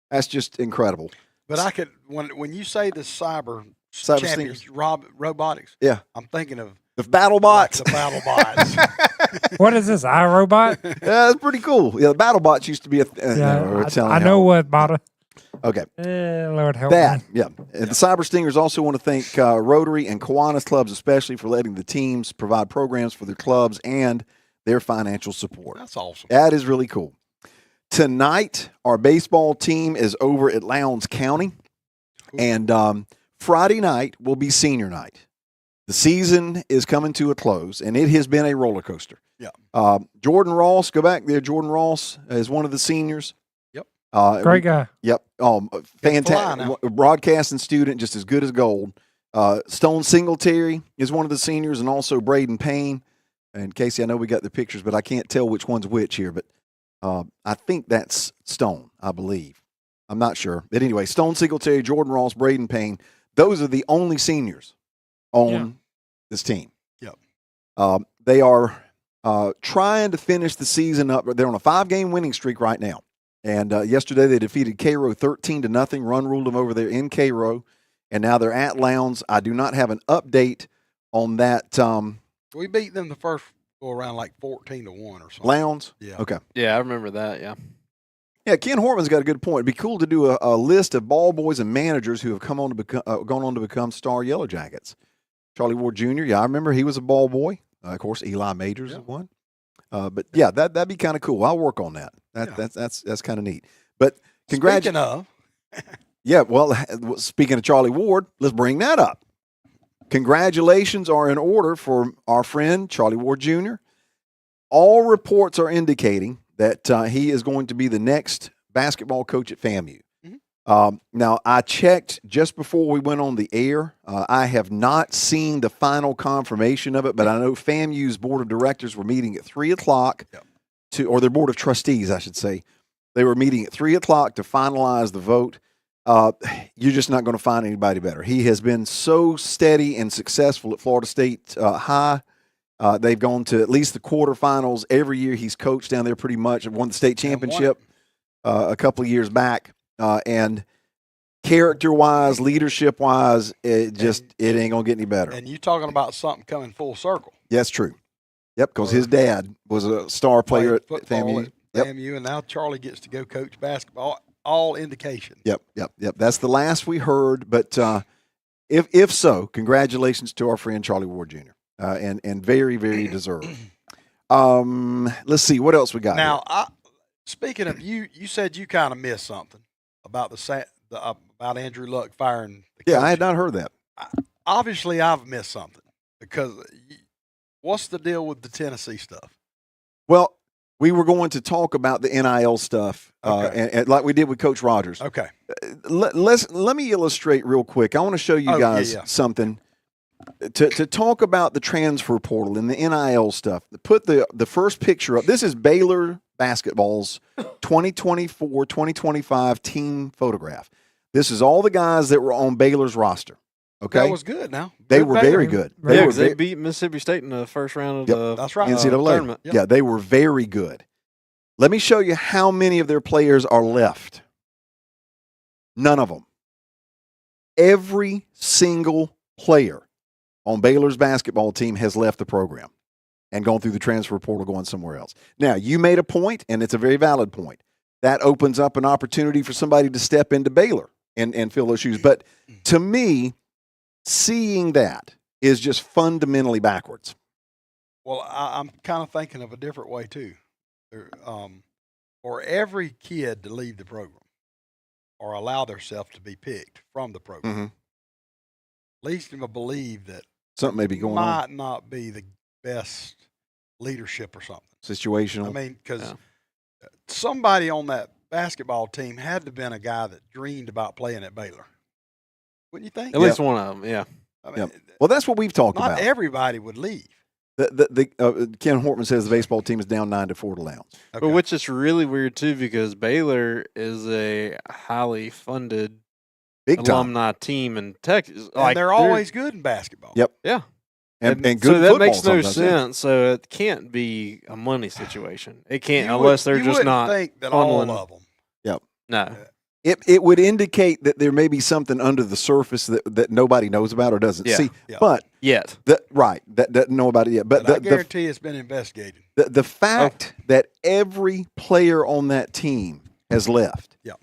That's just incredible. But I could when you say the cyber champions, robotics, yeah, I'm thinking of the battle bots. Like the battle bots. What is this, iRobot? Yeah, it's pretty cool. Yeah, the battle bots used to be I know what, Bada. Okay. Lord help that, me. yeah. And the Cyber Stingers also want to thank Rotary and Kiwanis clubs, especially for letting the teams provide programs for their clubs and their financial support. That's awesome. That is really cool. Tonight, our baseball team is over at Lowndes County, and Friday night will be senior night. The season is coming to a close, and it has been a roller coaster. Yeah. Jordan Ross, go back there. Jordan Ross is one of the seniors. Yep. Great guy. Yep. Fantastic broadcasting student, just as good as gold. Stone Singletary is one of the seniors, and also Braden Payne. And Casey, I know we got the pictures, but I can't tell which one's which here. But I think that's Stone, I believe. I'm not sure. But anyway, Stone Singletary, Jordan Ross, Braden Payne, those are the only seniors on this team. Yep. They are trying to finish the season up. They're on a 5-game winning streak right now. And yesterday they defeated Cairo 13-0. Run ruled them over there in Cairo. And now they're at Lowndes. I do not have an update on that. We beat them the first go around like 14-1 or something. Lowndes? Yeah. Okay. Yeah, I remember that. Yeah. Yeah, Ken Hortman's got a good point. It'd be cool to do a list of ball boys and managers who have gone on to become star Yellow Jackets. Charlie Ward Jr., yeah, I remember he was a ball boy. Of course, Eli Majors is one. But yeah, that'd be kind of cool. I'll work on that. That's kind of neat. But Speaking of, yeah, well, speaking of Charlie Ward, let's bring that up. Congratulations are in order for our friend Charlie Ward Jr. All reports are indicating that he is going to be the next basketball coach at FAMU. Mm-hmm. Now, I checked just before we went on the air. I have not seen the final confirmation of it, but I know FAMU's board of directors were meeting at 3 o'clock, or their board of trustees, I should say. They were meeting at 3 o'clock to finalize the vote. You're just not going to find anybody better. He has been so steady and successful at Florida State High. They've gone to at least the quarterfinals every year he's coached down there pretty much. Won the state championship a couple of years back. And character-wise, leadership-wise, it ain't going to get any better. And you talking about something coming full circle. Yeah, that's true. Yep, because his dad was a star player at FAMU. FAMU, and now Charlie gets to go coach basketball. All indication. Yep. That's the last we heard. But if so, congratulations to our friend Charlie Ward Jr. And very, very deserved. Let's see what else we got. Now, speaking of you said you kind of missed something about about Andrew Luck firing. The coach. I had not heard that. Obviously, I've missed something because what's the deal with the Tennessee stuff? Well, we were going to talk about the NIL stuff, and like we did with Coach Rogers. Okay. Let me illustrate real quick. I want to show you guys something to talk about the transfer portal and the NIL stuff. Put the first picture up. This is Baylor basketball's 2024-2025 team photograph. This is all the guys that were on Baylor's roster. Okay, that was good. Now they were very good. They beat Mississippi State in the first round of the that's right. NCAA tournament. Yep. Yeah, they were very good. Let me show you how many of their players are left. None of them. Every single player on Baylor's basketball team has left the program and gone through the transfer portal going somewhere else. Now, you made a point, and it's a very valid point. That opens up an opportunity for somebody to step into Baylor and fill those shoes. But to me, seeing that is just fundamentally backwards. Well, I'm kind of thinking of a different way too. For every kid to leave the program or allow themselves to be picked from the program, Mm-hmm. leads them to believe that Something may be going on. might not be the best leadership or something. Situational. I mean, because Yeah. somebody on that basketball team had to have been a guy that dreamed about playing at Baylor. Wouldn't you think? At least one of them, yeah. I mean, Yep. Well, that's what we've talked not about. everybody would leave. Ken Hortman says the baseball team is down 9-4 to Lowndes. But which is really weird too, because Baylor is a highly funded Big time. alumni team in Texas. And they're always good in basketball. Yep. Yeah. And good so that football makes no sometimes, yeah. sense. So it can't be a money situation. It can't You unless would- they're you just wouldn't not. think that all funneling. of them. No. It would indicate that there may be something under the surface that nobody knows about or doesn't Yeah. see. Yeah. But Yet. that doesn't know about it yet. But But I guarantee it's been investigated. the fact that every player on that team has left, Yeah.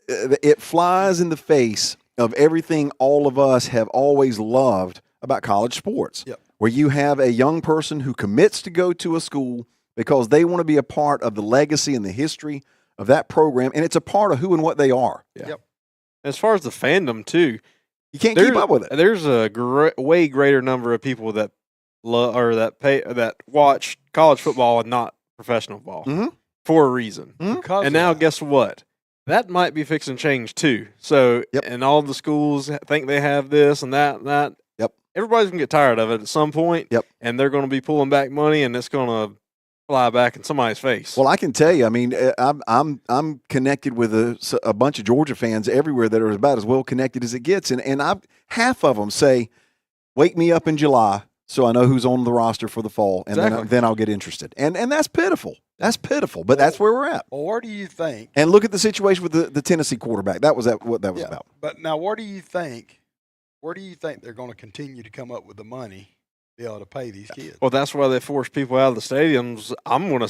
it flies in the face of everything all of us have always loved about college sports. Yep. Where you have a young person who commits to go to a school because they want to be a part of the legacy and the history of that program, and it's a part of who and what they are. Yep. As far as the fandom too, You can't keep up with it. There's a way greater number of people that that watch college football and not professional ball Mhm. for a reason. Because And of now, that. guess what? That might be fixing to change too. So, Yep. and all the schools think they have this and that and that. Yep. Everybody's gonna get tired of it at some point. Yep. And they're gonna be pulling back money, and it's gonna fly back in somebody's face. Well, I can tell you. I mean, I'm connected with a bunch of Georgia fans everywhere that are about as well connected as it gets, and half of them say, "Wake me up in July so I know who's on the roster for the fall, and Exactly. then I'll get interested." And that's pitiful. That's pitiful, but that's where we're at. Well, where do you think? And look at the situation with the Tennessee quarterback. That was what that was about. But now, what do you think? Where do you think they're going to continue to come up with the money to be able to pay these kids? Well, that's why they force people out of the stadiums. I'm gonna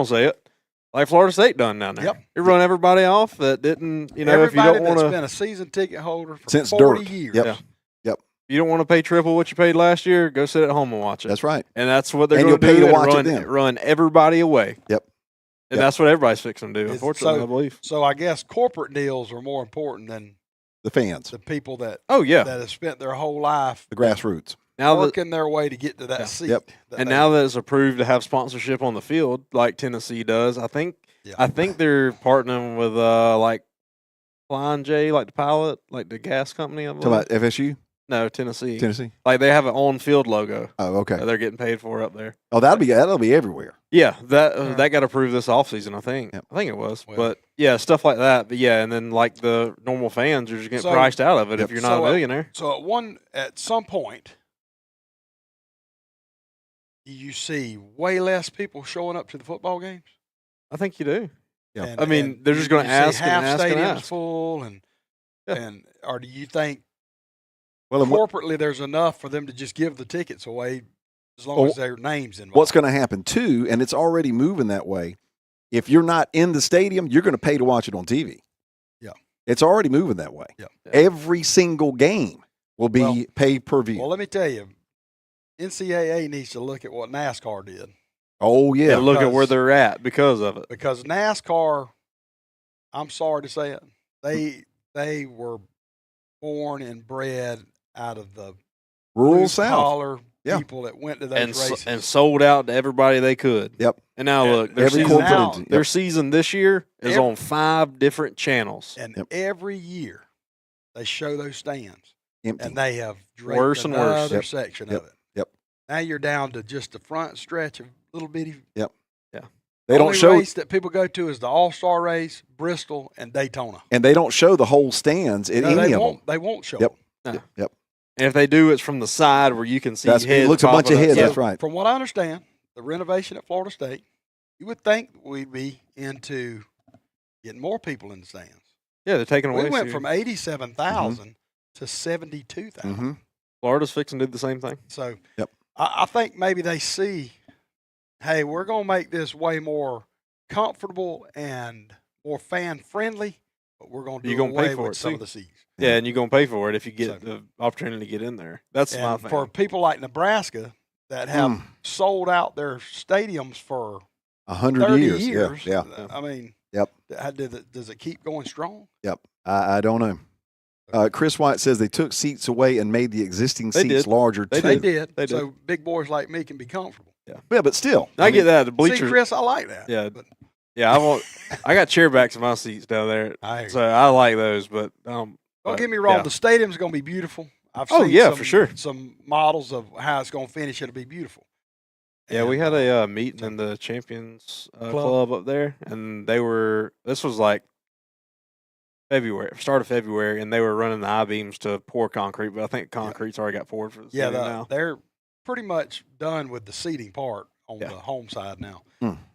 say it, like Florida State done down there. Yep. They run everybody off that didn't. You know, Everybody if you don't want that's to, been a season ticket holder for Since 40 Dirk. years. Yep. Yeah. you don't want to pay triple what you paid last year, go sit at home and watch it. That's right. And that's what they're And going to you'll pay do. to watch it run, then. run everybody away. Yep. And Yep. that's what everybody's fixing to do, It's- unfortunately, I believe. So I guess corporate deals are more important than The fans, the people that Oh, yeah. that have spent their whole life the grassroots. Now that, working their way to get to that Yeah. seat. Yep. and now that it's approved to have sponsorship on the field, like Tennessee does, I think they're partnering with like Flying J, like the pilot, like the gas company. I Talking believe. about FSU, No, Tennessee. Tennessee. Like they have an on-field logo Oh, okay. that they're getting paid for up there. Oh, that'll be everywhere. Yeah, that Alright. that got approved this offseason, I think. Yep. I think it was. Well- but yeah, stuff like that. But yeah, and then like the normal fans are just getting So- priced out of it Yep. if you're not So, a millionaire. So at some point, you see way less people showing up to the football games. I think you do. Yeah. And- I mean, and they're just you- gonna you see ask and half ask and stadiums ask. full, and Yeah. or do you think Well, and what- corporately there's enough for them to just give the tickets away as long Well, as their names involved? what's going to happen too, and it's already moving that way. If you're not in the stadium, you're going to pay to watch it on TV. Yeah. It's already moving that way. Yeah. Every single game will be Well- pay per view. Well, let me tell you, NCAA needs to look at what NASCAR did, Oh yeah. And look at where because- they're at because of it. because NASCAR, I'm sorry to say it, they were born and bred out of the Rural blue South. collar Yeah. people that went to those And races. and sold out to everybody they could. Yep. And now And look, their Every season, corporate now- entity. their Yep. season this year is Every- on 5 different channels. And Yep. every year they show those stands, Empty. and they have draped Worse and worse. another Yep. section Yep. of it. Yep. Now you're down to just the front stretch of little bitty. They don't only show race that people go to is the All-Star race, Bristol, and Daytona. and they don't show the whole stands in No, any they of them. won't. They won't show. Yep. them. Yep. And if they do, it's from the side where you can see That's heads it looks a bunch of popping up. heads. So, That's right. From what I understand, the renovation at Florida State, you would think we'd be into getting more people in the stands. Yeah, they're taking away. We went series. from 87,000 to 72,000. hmm Florida's fixing to do the same thing. So Yep. I think maybe they see, hey, we're going to make this way more comfortable and more fan friendly, but we're going to do You're gonna away pay for with it, some too. of the seats. Yeah, and you're gonna pay for it if you get So- the opportunity to get in there. That's my And thing. for people like Nebraska, that have sold out their stadiums for 100 30 years. years. Yeah. I mean, Yep. Does it keep going strong? Yep. I don't know. Chris White says they took seats away and made the existing They seats did. larger They too. They did. They did. So big boys like me can be comfortable. Yeah, but still, I get that. The See, bleachers. Chris, I like that. Yeah. But Yeah, I got chair backs in my seats down there, I so I like those. But don't but, get me wrong. yeah. The stadium's going to be beautiful. I've Oh, seen yeah, some, for sure. some models of how it's going to finish. It'll be beautiful. Yeah, we And, had a meeting in the Champions Club up there, and this was like start of February, and they were running the I-beams to pour concrete, but I think concrete's already got poured for the stadium now. they're pretty much done with the seating part on Yeah. the home side now.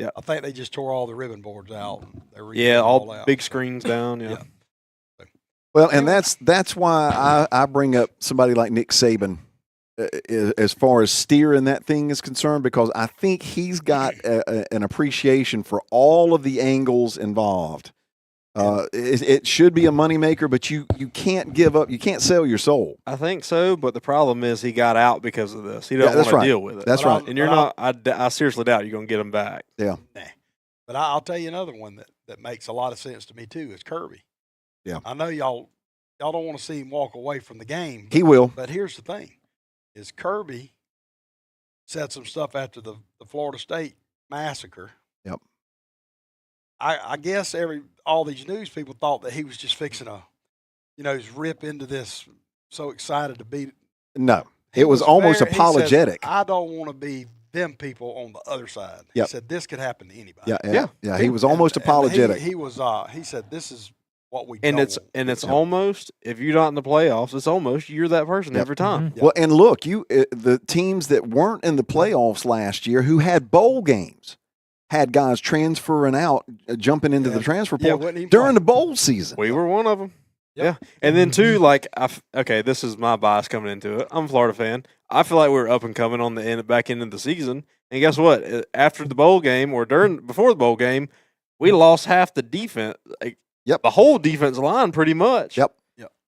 Yeah. I think they just tore all the ribbon boards out. And they're Yeah, redoing all out. big screens down. Yeah. well, and that's why I bring up somebody like Nick Saban as far as steering that thing is concerned, because I think he's got an appreciation for all of the angles involved. It should be a moneymaker, but you can't give up. You can't sell your soul. I think so, but the problem is he got out because of this. He doesn't that's want to right. deal with it. That's But right. I'll- And you're not. I seriously doubt you're going to get him back. Nah. But I'll tell you another one that makes a lot of sense to me too is Kirby. Yeah. I know y'all don't want to see him walk away from the game. He will. But here's the thing: is Kirby said some stuff after the Florida State massacre. Yep. I guess all these news people thought that he was just fixing just rip into this. So excited to beat. No, He it was almost he said, apologetic. I don't want to be them people on the other side. Yep. He said this could happen to anybody. Yeah. He was almost And apologetic. He was. He said this is what we. And don't it's want." almost, if you're not in the playoffs, it's almost you're that person Yep. every time. Yeah. Well, and look, the teams that weren't in the playoffs last year who had bowl games had guys transferring out, jumping into the transfer portal wouldn't even during play. the bowl season. We were one of them. Yep. Yeah. And then two, okay, this is my bias coming into it. I'm a Florida fan. I feel like we were up and coming on the back end of the season. And guess what? After the bowl game or before the bowl game, we lost half the defense. Yep. The whole defense line pretty much. Yep.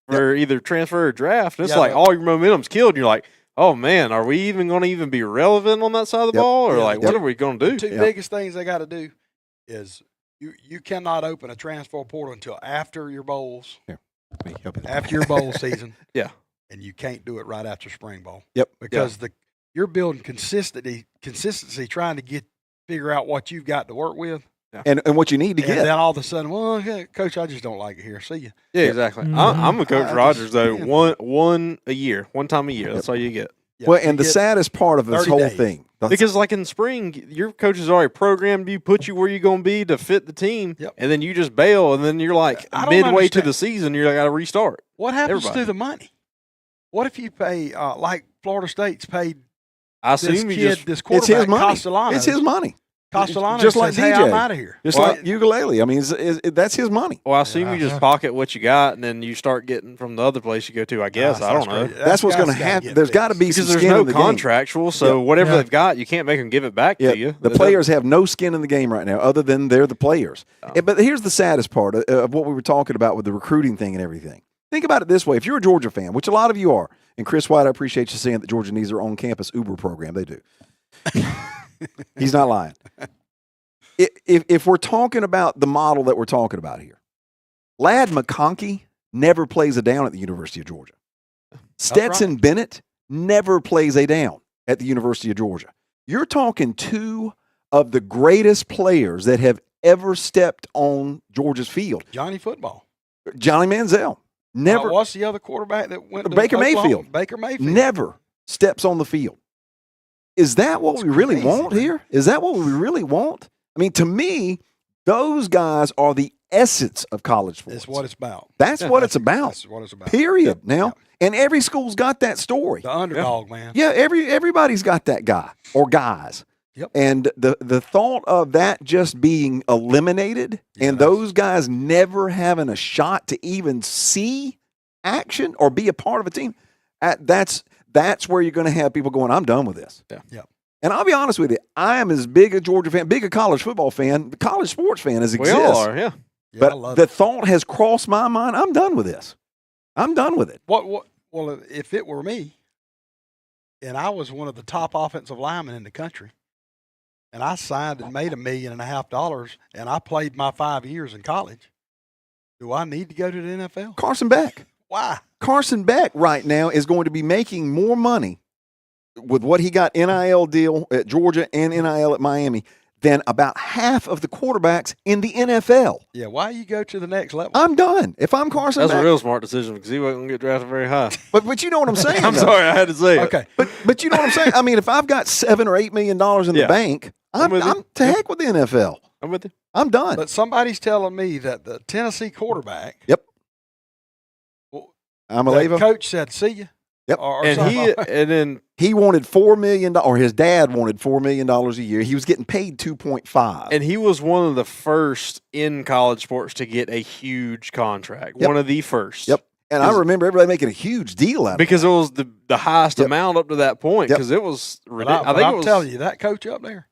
For either transfer or draft. And it's Yeah, like all your momentum's killed. And you're like, oh man, are we even going to be relevant on that side of the Yep. ball? Or Yeah, what are we going to The do? two Yep. biggest things they got to do is you cannot open a transfer portal until after your bowls, after your bowl season. Yeah. And you can't do it right after spring bowl. Yep. Because you're building consistency, trying to figure out what you've got to work with. And what you need to And get. then all of a sudden, well, okay, coach, I just don't like it here. See you. Yeah, exactly. Mhm. I'm with Coach I Rogers just- though. yeah. One time a year. That's all you get. Yeah, Well, you and the get- saddest part of this 30 whole days. thing, Because like in spring, your coach has already programmed you, put you where you're going to be to fit the team, Yep. and then you just bail, and then you're like I don't midway to understand. the season, you're like, got to restart. What happens everybody. to the money? What if you pay like Florida State's paid I this assume you kid, just this it's quarterback, his money. Castellanos? It's his money. Castellanos Just like says, hey, DJ. I'm out of here. Just Well, like ukulele. I mean, that's his money. well, I assume you Yeah. just pocket what you got, and then you start getting from the other place you go to. I guess I don't know. That's what's going to happen. There's got to be some Because there's skin no in the game. contractual, so Yeah. whatever Yeah. they've got, you can't make them give it back Yeah, to you. the players have no skin in the game right now, other than they're the players. Oh. But here's the saddest part of what we were talking about with the recruiting thing and everything. Think about it this way: if you're a Georgia fan, which a lot of you are, and Chris White, I appreciate you saying that Georgia needs their own campus Uber program. They do. He's not lying. If we're talking about the model that we're talking about here, Ladd McConkey never plays a down at the University of Georgia. Stetson Bennett never plays a down at the University of Georgia. You're talking two of the greatest players that have ever stepped on Georgia's field. Johnny Football. Johnny Manziel never, What's the other quarterback that went to Baker Oklahoma? Mayfield. Baker Mayfield. never steps on the field. Is that what It's we really crazy, want man. here? Is that what we really want? I mean, to me, those guys are the essence of college sports. It's what it's about. That's what it's about. That's what it's about. Period. Yep. Now, Yep. and every school's got that story. The underdog, man. Yeah, everybody's got that guy or guys. Yep. And the thought of that just being eliminated Yeah, and that's- those guys never having a shot to even see action or be a part of a team, that's where you're going to have people going, I'm done with this. Yeah. Yep. And I'll be honest with you, I am as big a Georgia fan, big a college football fan, college sports fan as We exists. all are, yeah. Yeah, I But love the it. thought has crossed my mind, I'm done with this. I'm done with it. Well, if it were me, and I was one of the top offensive linemen in the country, and I signed and made $1.5 million, and I played my 5 years in college, do I need to go to the NFL? Carson Beck. Why? Carson Beck right now is going to be making more money with what he got NIL deal at Georgia and NIL at Miami than about half of the quarterbacks in the NFL. Yeah, why you go to the next level? I'm done. If I'm Carson That's Beck. a real smart decision because he wasn't going to get drafted very high. But you know what I'm saying. I'm though. sorry, I had to say it. Okay. But you know what I'm saying? I mean, if I've got $7 or $8 million in the Yeah. bank, I'm with you. to heck with the NFL. I'm with you. I'm done. But somebody's telling me that the Tennessee quarterback, Yep. well, I'm the a Leva. coach said, see ya. Yep. Or And something. and then He wanted $4 million, or his dad wanted $4 million a year. He was getting paid 2.5. and he was one of the first in college sports to get a huge contract. Yep. One of the first. Yep. And I remember everybody making a huge deal out of it. Because it was the highest Yep. amount up to that point. Yep. Because it was But ridiculous. I, I think I'm it was telling you, that coach up there,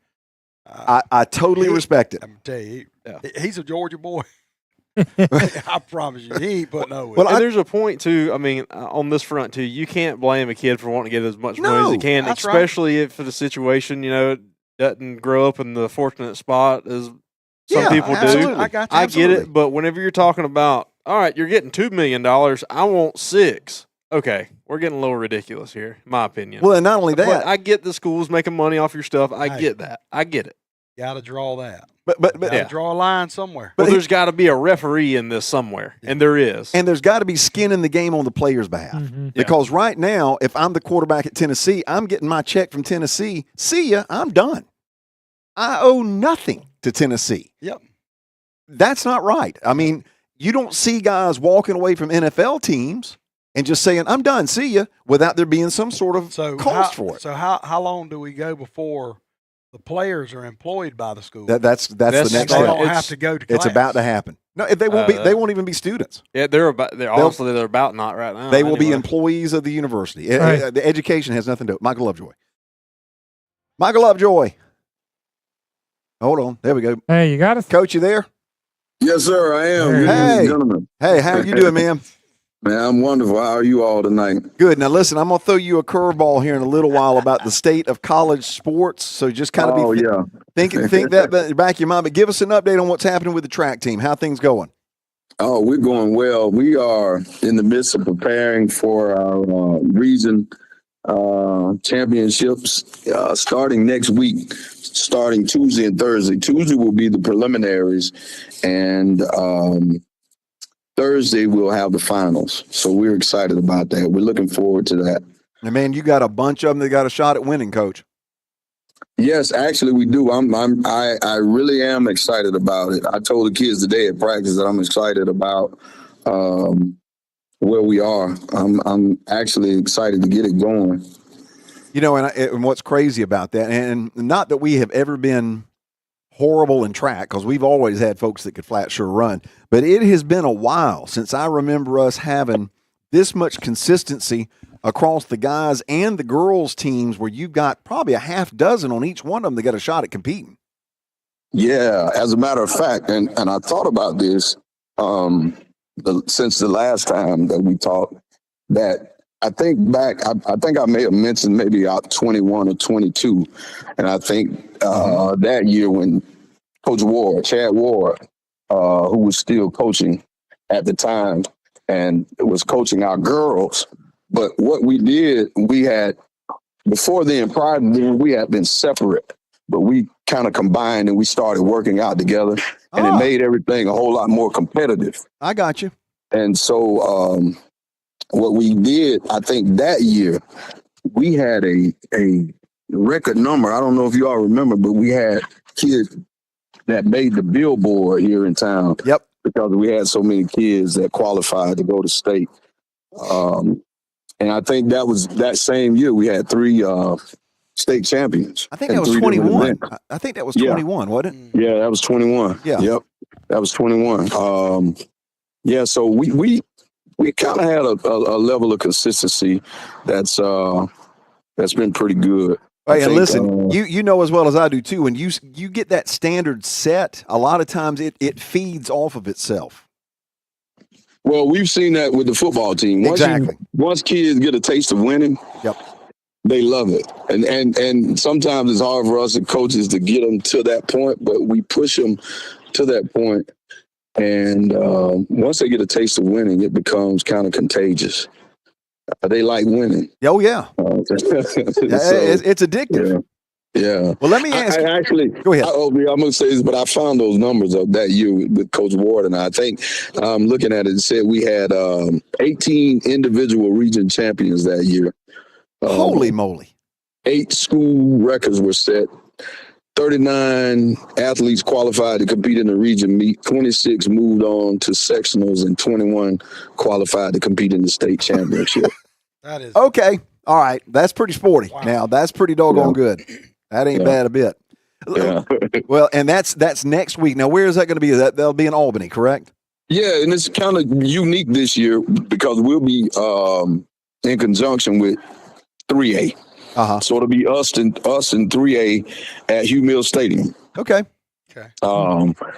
I totally he- respect it. I'm telling you, Yeah. he's a Georgia boy. I promise you, he ain't putting no. Well, And I- there's a point too. I mean, on this front too, you can't blame a kid for wanting to get as much money as No, he can, that's right. especially if the situation, doesn't grow up in the fortunate spot as some Yeah, people absolutely. do. I got you. I get Absolutely. it, but whenever you're talking about, all right, you're getting $2 million, I want $6 million. Okay, we're getting a little ridiculous here, in my opinion. Well, and not only but that, I get the schools making money off your stuff. I Hey. get that. I get it. Got to draw that. but Got to Yeah. draw a line somewhere. But Well, he- there's got to be a referee in this somewhere, and there is. and there's got to be skin in the game on the player's behalf. Mhm. Because right now, if I'm the quarterback at Tennessee, I'm getting my check from Tennessee. See ya, I'm done. I owe nothing to Tennessee. Yep. That's not right. I mean, you don't see guys walking away from NFL teams and just saying, I'm done, see ya, without there being some sort of So cost for it. So how long do we go before the players are employed by the school? That's the That's next they right. step. don't have It's- to go to class. It's about to happen. No, they won't be. They won't even be students. Yeah, they're honestly they're about not right now. They will be anyway. employees of the university. Right. The education has nothing to do with it. Mikeal Lovejoy. Mikeal Lovejoy. Hold on. There we go. Hey, you got us. Coach, you there? Yes, sir, I am. Hey. Good evening, gentlemen. Hey, how you doing, man? Man, I'm wonderful. How are you all tonight? Good. Now, listen, I'm going to throw you a curveball here in a little while about the state of college sports. So just kind of be yeah. think that back in your mind. But give us an update on what's happening with the track team. How things going? Oh, we're going well. We are in the midst of preparing for our region championships starting next week, starting Tuesday and Thursday. Tuesday will be the preliminaries, and Thursday we'll have the finals. So we're excited about that. We're looking forward to that. And man, you got a bunch of them that got a shot at winning, Coach. Yes, actually we do. I really am excited about it. I told the kids today at practice that I'm excited about where we are. I'm actually excited to get it going. You know, and what's crazy about that, and not that we have ever been horrible in track, because we've always had folks that could flat sure run, but it has been a while since I remember us having this much consistency across the guys and the girls teams where you've got probably a half dozen on each one of them that got a shot at competing. Yeah, as a matter of fact, and I thought about this since the last time that we talked, that I think back, I think I may have mentioned maybe out 21 or 22. And I think that year when Coach Ward, Chad Ward, who was still coaching at the time and was coaching our girls. But what we did, we had, before then, prior to then, we had been separate. But we kind of combined and we started working out together. And it made everything a whole lot more competitive. I got you. And so what we did, I think that year, we had a record number. I don't know if you all remember, but we had kids that made the billboard here in town. Yep. Because we had so many kids that qualified to go to state. And I think that was that same year we had 3 state champions. I think in that was 3 different 21. events. I think that was Yeah. 21, wasn't it? Yeah, that was 21. Yeah. Yep. That was 21. Yeah, so we kind of had a level of consistency that's been pretty good. Hey, and think, listen, you know as well as I do too, when you get that standard set, a lot of times it feeds off of itself. Well, we've seen that with the football team. Exactly. Once kids get a taste of winning, Yep. They love it, and sometimes it's hard for us as coaches to get them to that point, but we push them to that point, and once they get a taste of winning, it becomes kind of contagious. They like winning. Oh yeah, it's Yeah. addictive. Yeah. Well, let me ask you. Actually, Go ahead. I'm going to say this, but I found those numbers of that year with Coach Ward, and I think looking at it, it said we had 18 individual region champions that year. Holy moly! 8 school records were set. 39 athletes qualified to compete in the region meet. 26 moved on to sectionals, and 21 qualified to compete in the state championship. That is Okay, all right, that's pretty sporty. Wow. Now that's pretty doggone good. That ain't bad a bit. Yeah. Well, and that's next week. Now, where is that going to be? That'll be in Albany, correct? Yeah, and it's kind of unique this year because we'll be in conjunction with 3A. Uh-huh. So it'll be us and 3A at Hugh Mills Stadium. Okay.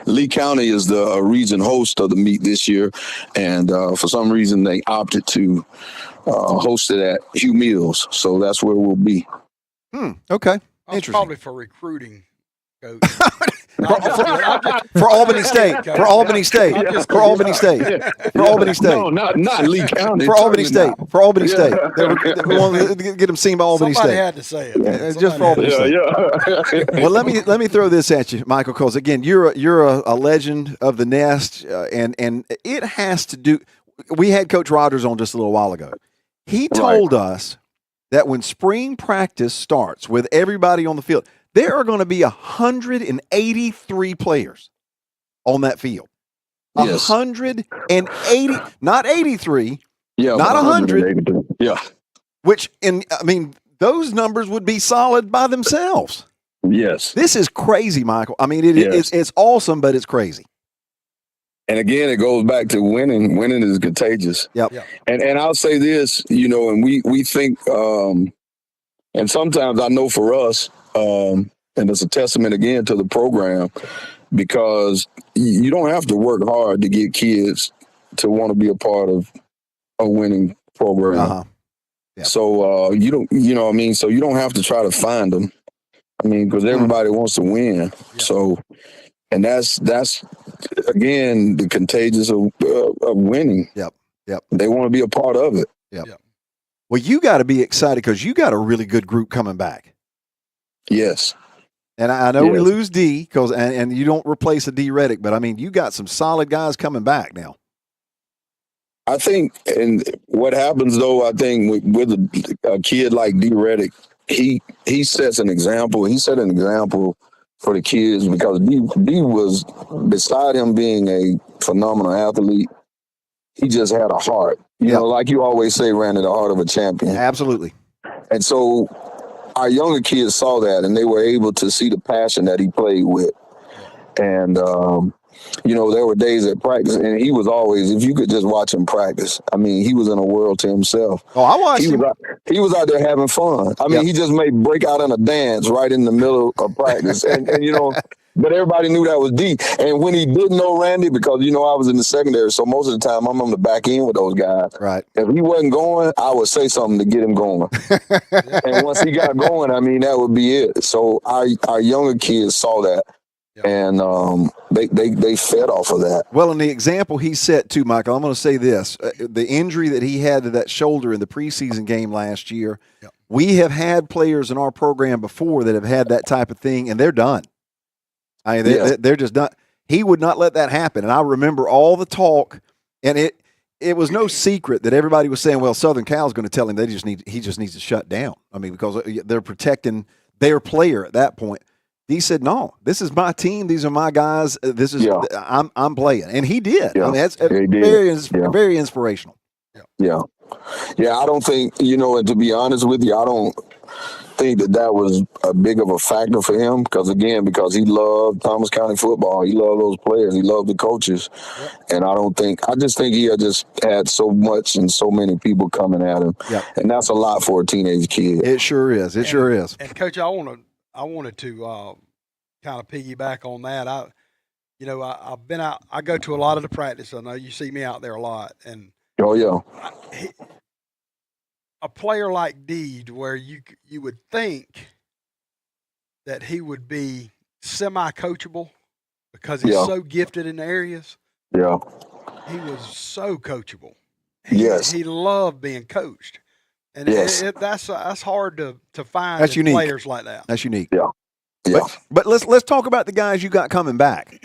Lee County is the region host of the meet this year, and for some reason they opted to host it at Hugh Mills. So that's where we'll be. Okay. That's Interesting. probably for recruiting, coach. For Albany State. For Albany State. For Albany State. For Albany State. No, not Lee County. For Albany certainly State. not. For Albany Yeah. State. We want to get them seen by Albany Somebody State. had to say it. Just for Albany State. Yeah. Well, let me throw this at you, Michael, because again, you're a legend of the nest, and it has to do. We had Coach Rogers on just a little while ago. He told us that when spring practice starts with everybody on the field, there are going to be 183 players on that field. Yes. 180, not 83, Yeah, not 100. 183. Yeah. which those numbers would be solid by themselves. Yes. This is crazy, Michael. I mean, Yes. it's awesome, but it's crazy. And again, it goes back to winning. Winning is contagious. Yep. Yeah. And I'll say this, and we think, and sometimes I know for us, and it's a testament again to the program, because you don't have to work hard to get kids to want to be a part of a winning program. Uh-huh. Yeah. So you don't, what I mean? So you don't have to try to find them. I mean, because everybody wants to win. Yeah. So, and that's again the contagious of winning. Yep. They want to be a part of it. Well, you got to be excited because you got a really good group coming back. Yes. And I know we Yes. lose D and you don't replace a D Reddick, but I mean, you got some solid guys coming back now. I think, and what happens though, I think with a kid like D Reddick, he sets an example. He set an example for the kids because D was, beside him being a phenomenal athlete, he just had a heart. You know, like you always say, Randy, the heart of a champion. Absolutely. And so our younger kids saw that, and they were able to see the passion that he played with. And, there were days at practice, and he was always, if you could just watch him practice, I mean, he was in a world to himself. Oh, I watched him. He was out there having fun. I mean, he just may break out in a dance right in the middle of practice. and but everybody knew that was D. And when he didn't know Randy, because, I was in the secondary, so most of the time I'm on the back end with those guys. Right. If he wasn't going, I would say something to get him going. And once he got going, I mean, that would be it. So our younger kids saw that. And they fed off of that. Well, and the example he set too, Michael, I'm going to say this. The injury that he had to that shoulder in the preseason game last year, we have had players in our program before that have had that type of thing, and they're done. I mean, they're just done. He would not let that happen. And I remember all the talk, and it was no secret that everybody was saying, well, Southern Cal's going to tell him he just needs to shut down. I mean, because they're protecting their player at that point. He said, "No, this is my team. These are my guys. This is I'm playing," and he did. Yeah. I mean, that's He very inspirational. Yeah. I don't think and to be honest with you, I don't think that was a big of a factor for him because he loved Thomas County football. He loved those players. He loved the coaches, and I just think he had so much and so many people coming at him, and that's a lot for a teenage kid. It sure is. It sure is. And Coach, I wanted to kind of piggyback on that. I've been out. I go to a lot of the practice. I know you see me out there a lot, and Oh yeah, a player like D, where you would think that he would be semi-coachable because he's so gifted in the areas. Yeah. He was so coachable. Yes. He loved being coached. And Yes. that's hard to find That's unique. players like that. That's unique. Yeah. Yeah. But let's talk about the guys you got coming back.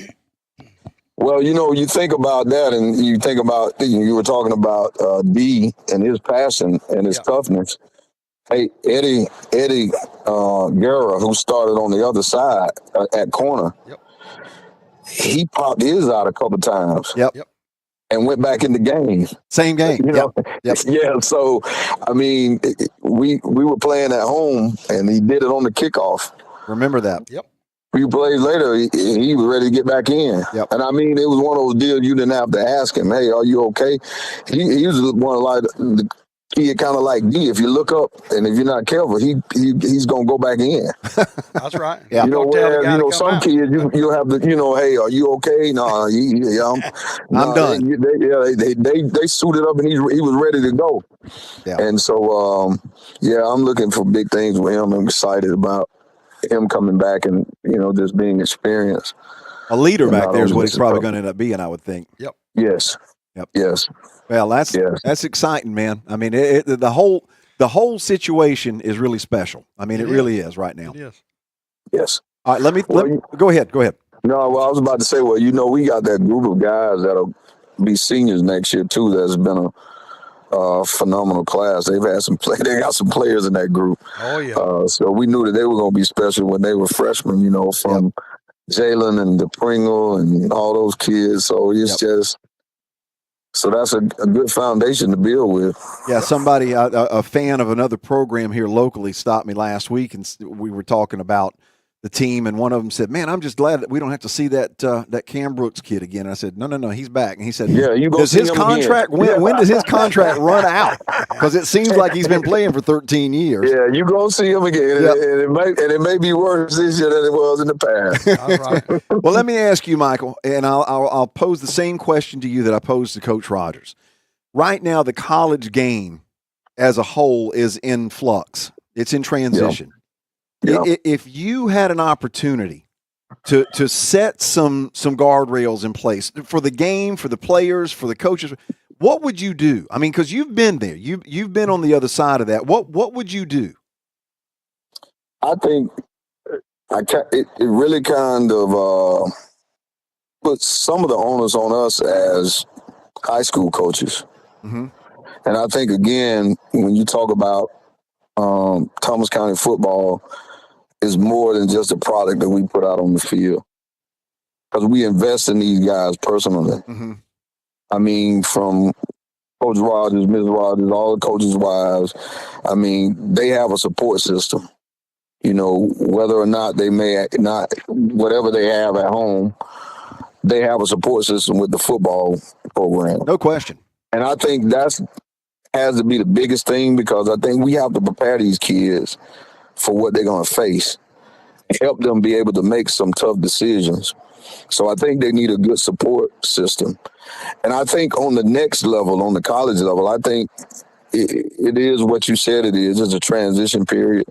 Well, you think about that, and you think about you were talking about D and his passion and his toughness. Hey, Eddie Guerra, who started on the other side at corner, he popped his out a couple times. Yep. And went back in the game. Same game. Yep. Yep. Yeah. So, I mean, we were playing at home, and he did it on the kickoff. Remember that. Yep. Few plays later, he was ready to get back in. Yep. And I mean, it was one of those deals you didn't have to ask him, hey, are you okay? He was one of like the kid kind of like D. If you look up and if you're not careful, he's going to go back in. That's right. Yeah. Some kids, you have to, hey, are you okay? No, I'm done. They suited up and he was ready to go. Yeah. And so, I'm looking for big things with him. I'm excited about him coming back and, just being experienced. A leader back there is what he's probably going to end up being, I would think. Yep. Yes. Yep. Yes. Well, that's exciting, man. I mean, the whole situation is really special. I mean, it really is right now. It is. Yes. All right, go ahead. No, well, I was about to say, we got that group of guys that'll be seniors next year too. That's been a phenomenal class. They've had they got some players in that group. Oh yeah. So we knew that they were going to be special when they were freshmen. From Jalen and DePringle and all those kids. So it's just. So that's a good foundation to build with. Yeah, somebody, a fan of another program here locally, stopped me last week, and we were talking about the team, and one of them said, "Man, I'm just glad that we don't have to see that Cam Brooks kid again." And I said, "No, he's back." And he said, "Yeah, you go does see his him contract again. when does his contract run out? Because it seems like he's been playing for 13 years." Yeah, you go see him again, and it may be worse this year than it was in the past. All right. Well, let me ask you, Mikeal, and I'll pose the same question to you that I posed to Coach Rogers. Right now, the college game as a whole is in flux. It's in transition. Yeah. If you had an opportunity to set some guardrails in place for the game, for the players, for the coaches, what would you do? I mean, because you've been there, you've been on the other side of that. What would you do? I think it really kind of puts some of the onus on us as high school coaches. Mm-hmm. And I think, again, when you talk about Thomas County football, is more than just a product that we put out on the field. Because we invest in these guys personally. Mm-hmm. I mean, from Coach Rogers, Ms. Rogers, all the coaches' wives, I mean, they have a support system. Whether or not they may not, whatever they have at home, they have a support system with the football program. No question. And I think has to be the biggest thing, because I think we have to prepare these kids for what they're going to face, help them be able to make some tough decisions. So I think they need a good support system. And I think on the next level, on the college level, I think it is what you said it is. It's a transition period.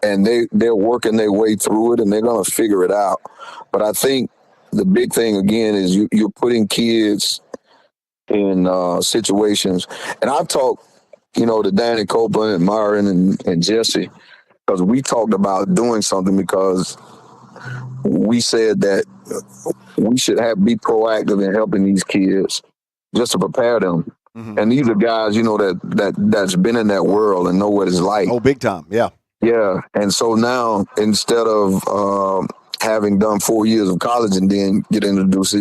And they're working their way through it, and they're going to figure it out. But I think the big thing, again, is you're putting kids in situations. And I've talked, to Danny Copeland and Myron and Jesse, because we talked about doing something, because we said that we should be proactive in helping these kids just to prepare them. Mm-hmm. And these are guys, that's been in that world and know what it's like. Oh, big time. Yeah. Yeah. And so now, instead of having done 4 years of college and then get introduced,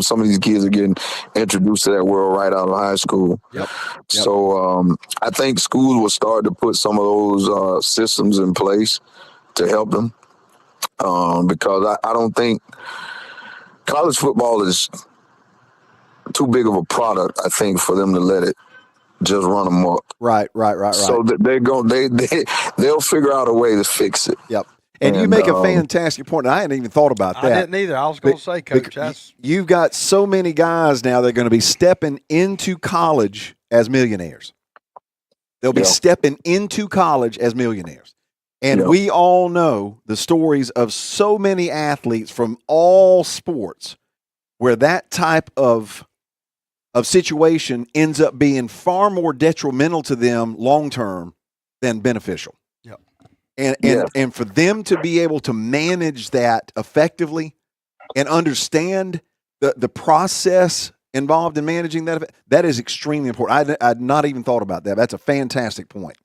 some of these kids are getting introduced to that world right out of high school. Yep. So I think schools will start to put some of those systems in place to help them, because I don't think college football is too big of a product, I think, for them to let it just run amok. Right. So they'll figure out a way to fix it. Yep. And you make a fantastic point. I hadn't even thought about that. I didn't either. I was going to say, Coach, you've got so many guys now that are going to be stepping into college as millionaires. They'll be Yeah. stepping into college as millionaires. And Yeah. we all know the stories of so many athletes from all sports where that type of situation ends up being far more detrimental to them long term than beneficial. Yep. And for them to be able to manage that effectively and understand the process involved in managing that is extremely important. I'd not even thought about that. That's a fantastic point.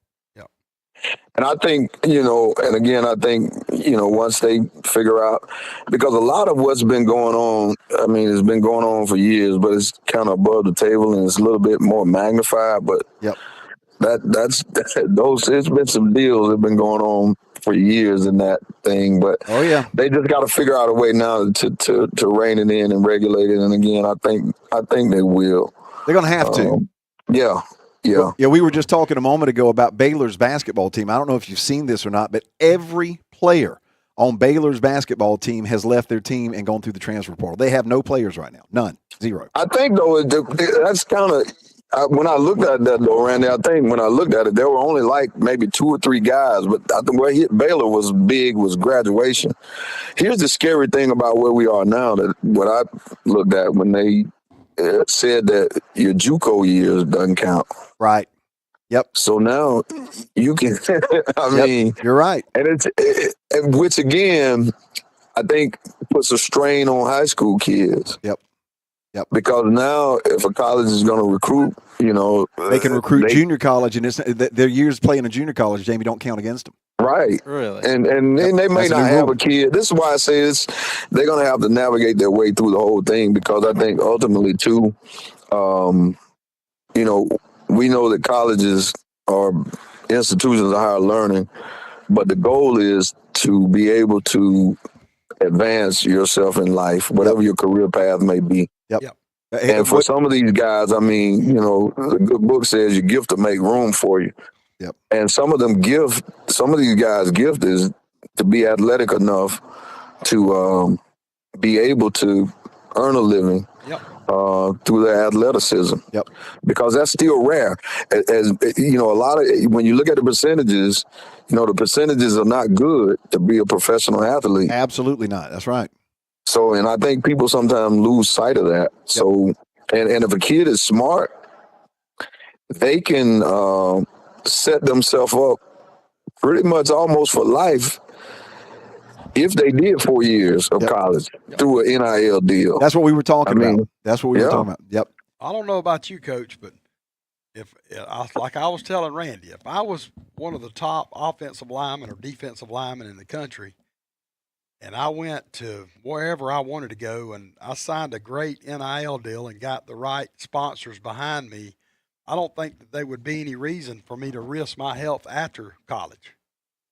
And I think, and again, I think, once they figure out, because a lot of what's been going on, I mean, it's been going on for years, but it's kind of above the table and it's a little bit more magnified. But Yep. It's been some deals that have been going on for years in that thing. But Oh yeah. they just got to figure out a way now to rein it in and regulate it. And again, I think they will. They're going to have to. Yeah. Yeah, we were just talking a moment ago about Baylor's basketball team. I don't know if you've seen this or not, but every player on Baylor's basketball team has left their team and gone through the transfer portal. They have no players right now. None. Zero. I think, though, that's kind of when I looked at that, though, Randy, I think when I looked at it, there were only like maybe 2 or 3 guys. But I think where Baylor was big was graduation. Here's the scary thing about where we are now, that what I looked at when they said that your JUCO years doesn't count. Right. Yep. So now you can, I mean, you're right. And which again, I think puts a strain on high school kids. Yep. Because now if a college is going to recruit, they can recruit junior college, and their years playing in junior college, Jamie, don't count against them. Right. Really? And they may not have a kid. This is why I say this. They're going to have to navigate their way through the whole thing, because I think ultimately too, we know that colleges are institutions of higher learning, but the goal is to be able to advance yourself in life, whatever your career path may be. Yep. And for some of these guys, I mean, the good book says your gift to make room for you. Yep. And some of these guys' gift is to be athletic enough to be able to earn a living. Yep. Through their athleticism. Yep. Because that's still rare. As a lot of, when you look at the percentages, the percentages are not good to be a professional athlete. Absolutely not. That's right. So, and I think people sometimes lose sight of that. Yep. So, and if a kid is smart, they can set themselves up pretty much almost for life if they did 4 years of college through an NIL deal. That's what we were talking about. That's what we were talking about. Yep. I don't know about you, Coach, but like I was telling Randy, if I was one of the top offensive linemen or defensive linemen in the country, and I went to wherever I wanted to go, and I signed a great NIL deal and got the right sponsors behind me, I don't think that there would be any reason for me to risk my health after college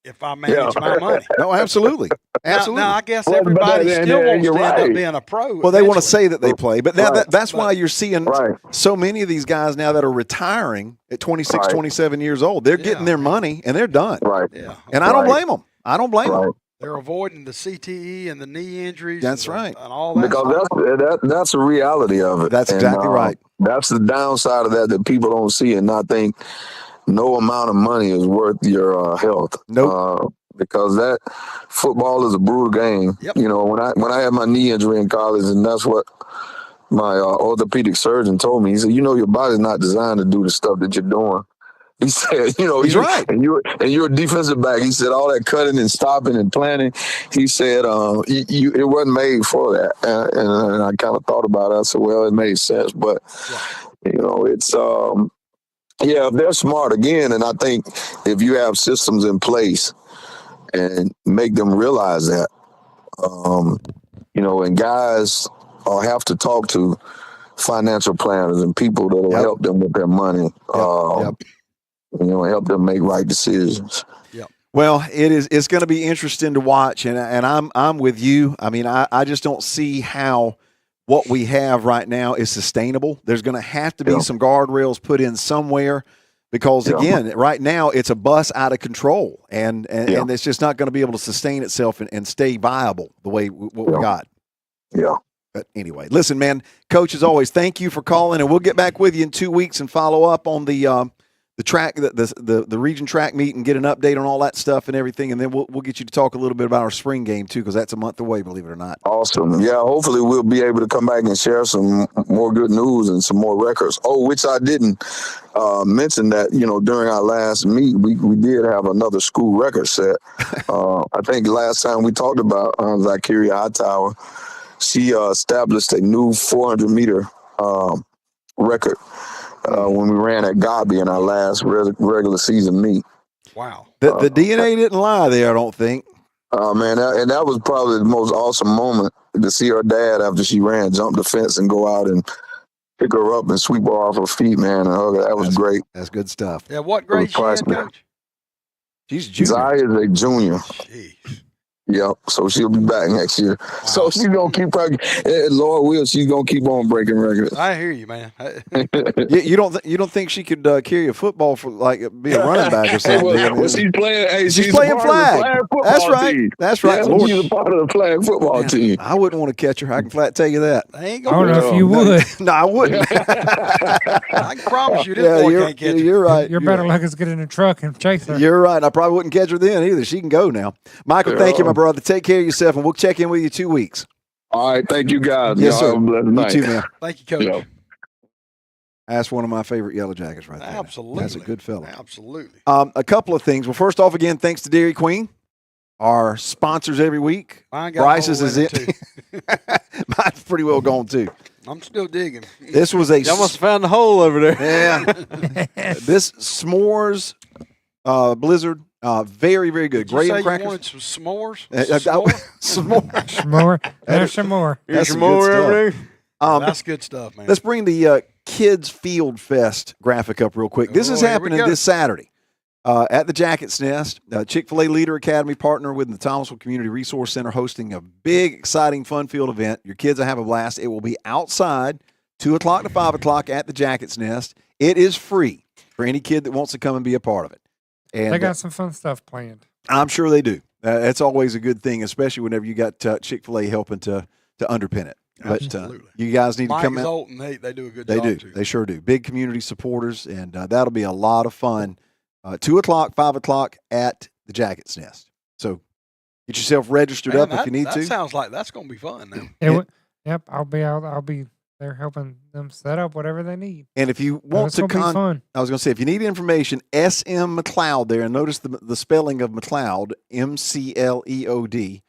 if I manage my money. No, absolutely. Absolutely. Now I guess everybody still wants to end up being a pro. Well, they want to say that they play, but that's why you're seeing Right. so many of these guys now that are retiring at 26, 27 years old. They're getting their money and they're done. Right. Yeah. And I don't blame them. I don't blame them. They're avoiding the CTE and the knee injuries. That's right. And all that. Because that's the reality of it. That's exactly right. That's the downside of that people don't see and not think no amount of money is worth your health. Nope. Because that football is a brutal game. Yep. When I had my knee injury in college, and that's what my orthopedic surgeon told me. He said, your body's not designed to do the stuff that you're doing. He said, he's right. And you're a defensive back. He said all that cutting and stopping and planning. He said it wasn't made for that. And I kind of thought about it. I said, well, it made sense, but it's if they're smart again, and I think if you have systems in place and make them realize that, and guys have to talk to financial planners and people that will help them with their money. Help them make right decisions. Yep. Well, it's going to be interesting to watch, and I'm with you. I mean, I just don't see how what we have right now is sustainable. There's going to have to be some guardrails put in somewhere, because again, right now it's a bus out of control, and it's just not going to be able to sustain itself and stay viable the way what we got. Yeah. But anyway, listen, man, Coach, as always, thank you for calling, and we'll get back with you in 2 weeks and follow up on the the track, the region track meet and get an update on all that stuff and everything, and then we'll get you to talk a little bit about our spring game too, because that's a month away, believe it or not. Awesome. Yeah, hopefully we'll be able to come back and share some more good news and some more records. Oh, which I didn't mention that, during our last meet, we did have another school record set. I think last time we talked about Zakiria Hightower, she established a new 400-meter record when we ran at Gabi in our last regular season meet. Wow. The DNA didn't lie there, I don't think. Man, that was probably the most awesome moment to see her dad after she ran, jump the fence and go out and pick her up and sweep her off her feet, man, and hug her. That was great. That's good stuff. Yeah, what grade she in, Coach? She's junior. Zaya is a junior. Jeez. Yep. So she'll be back next year. Wow. So she's gonna keep Lord will, she's gonna keep on breaking records. I hear you, man. You don't think she could carry a football for be a running back or something? Well, she's playing. Hey, she's playing flag. That's right. Team. That's right. Yeah, she's a part of the flag football team. I wouldn't want to catch her. I can flat tell you that. I ain't I don't know if you would. No, I wouldn't. I can promise you this boy can't catch her. You're right. You're better luck is get in a truck and chase her. You're right. I probably wouldn't catch her then either. She can go now. Michael, thank you, my brother. Take care of yourself, and we'll check in with you 2 weeks. All right. Thank you, guys. Yes, sir. You too, man. Thank you, Coach. Yep. That's one of my favorite Yellow Jackets right there. Absolutely. That's a good fella. Absolutely. A couple of things. Well, first off, again, thanks to Dairy Queen, our sponsors every week. Bryce's is it. Mine's pretty well gone, too. I'm still digging. This was a... Y'all must have found the hole over there. Yeah. This s'mores blizzard, very, very good. Did you say crackers. You wanted some s'mores? S'more. S'more. There's some more. Here's That's some some good more stuff. over there. That's good stuff, man. Let's bring the Kids Field Fest graphic up real quick. This is here we happening go. this Saturday at the Jacket's Nest. Chick-fil-A Leader Academy partner with the Thomasville Community Resource Center hosting a big, exciting, fun-filled event. Your kids will have a blast. It will be outside, 2 o'clock to 5 o'clock at the Jacket's Nest. It is free for any kid that wants to come and be a part of it. And They got some fun stuff planned. I'm sure they do. That's always a good thing, especially whenever you got Chick-fil-A helping to underpin it. But Absolutely. you guys need to come out. Zoltan, they do a good They job, do. too. They sure do. Big community supporters, and that'll be a lot of fun. 2 o'clock, 5 o'clock at the Jacket's Nest. So get yourself registered up if you need that to. sounds like that's going to be fun now. Yep, I'll be out. I'll be there helping them set up whatever they need. And if you want It's to gonna be fun. I was going to say, if you need information, SM McLeod there, and notice the spelling of McLeod, MCLEOD.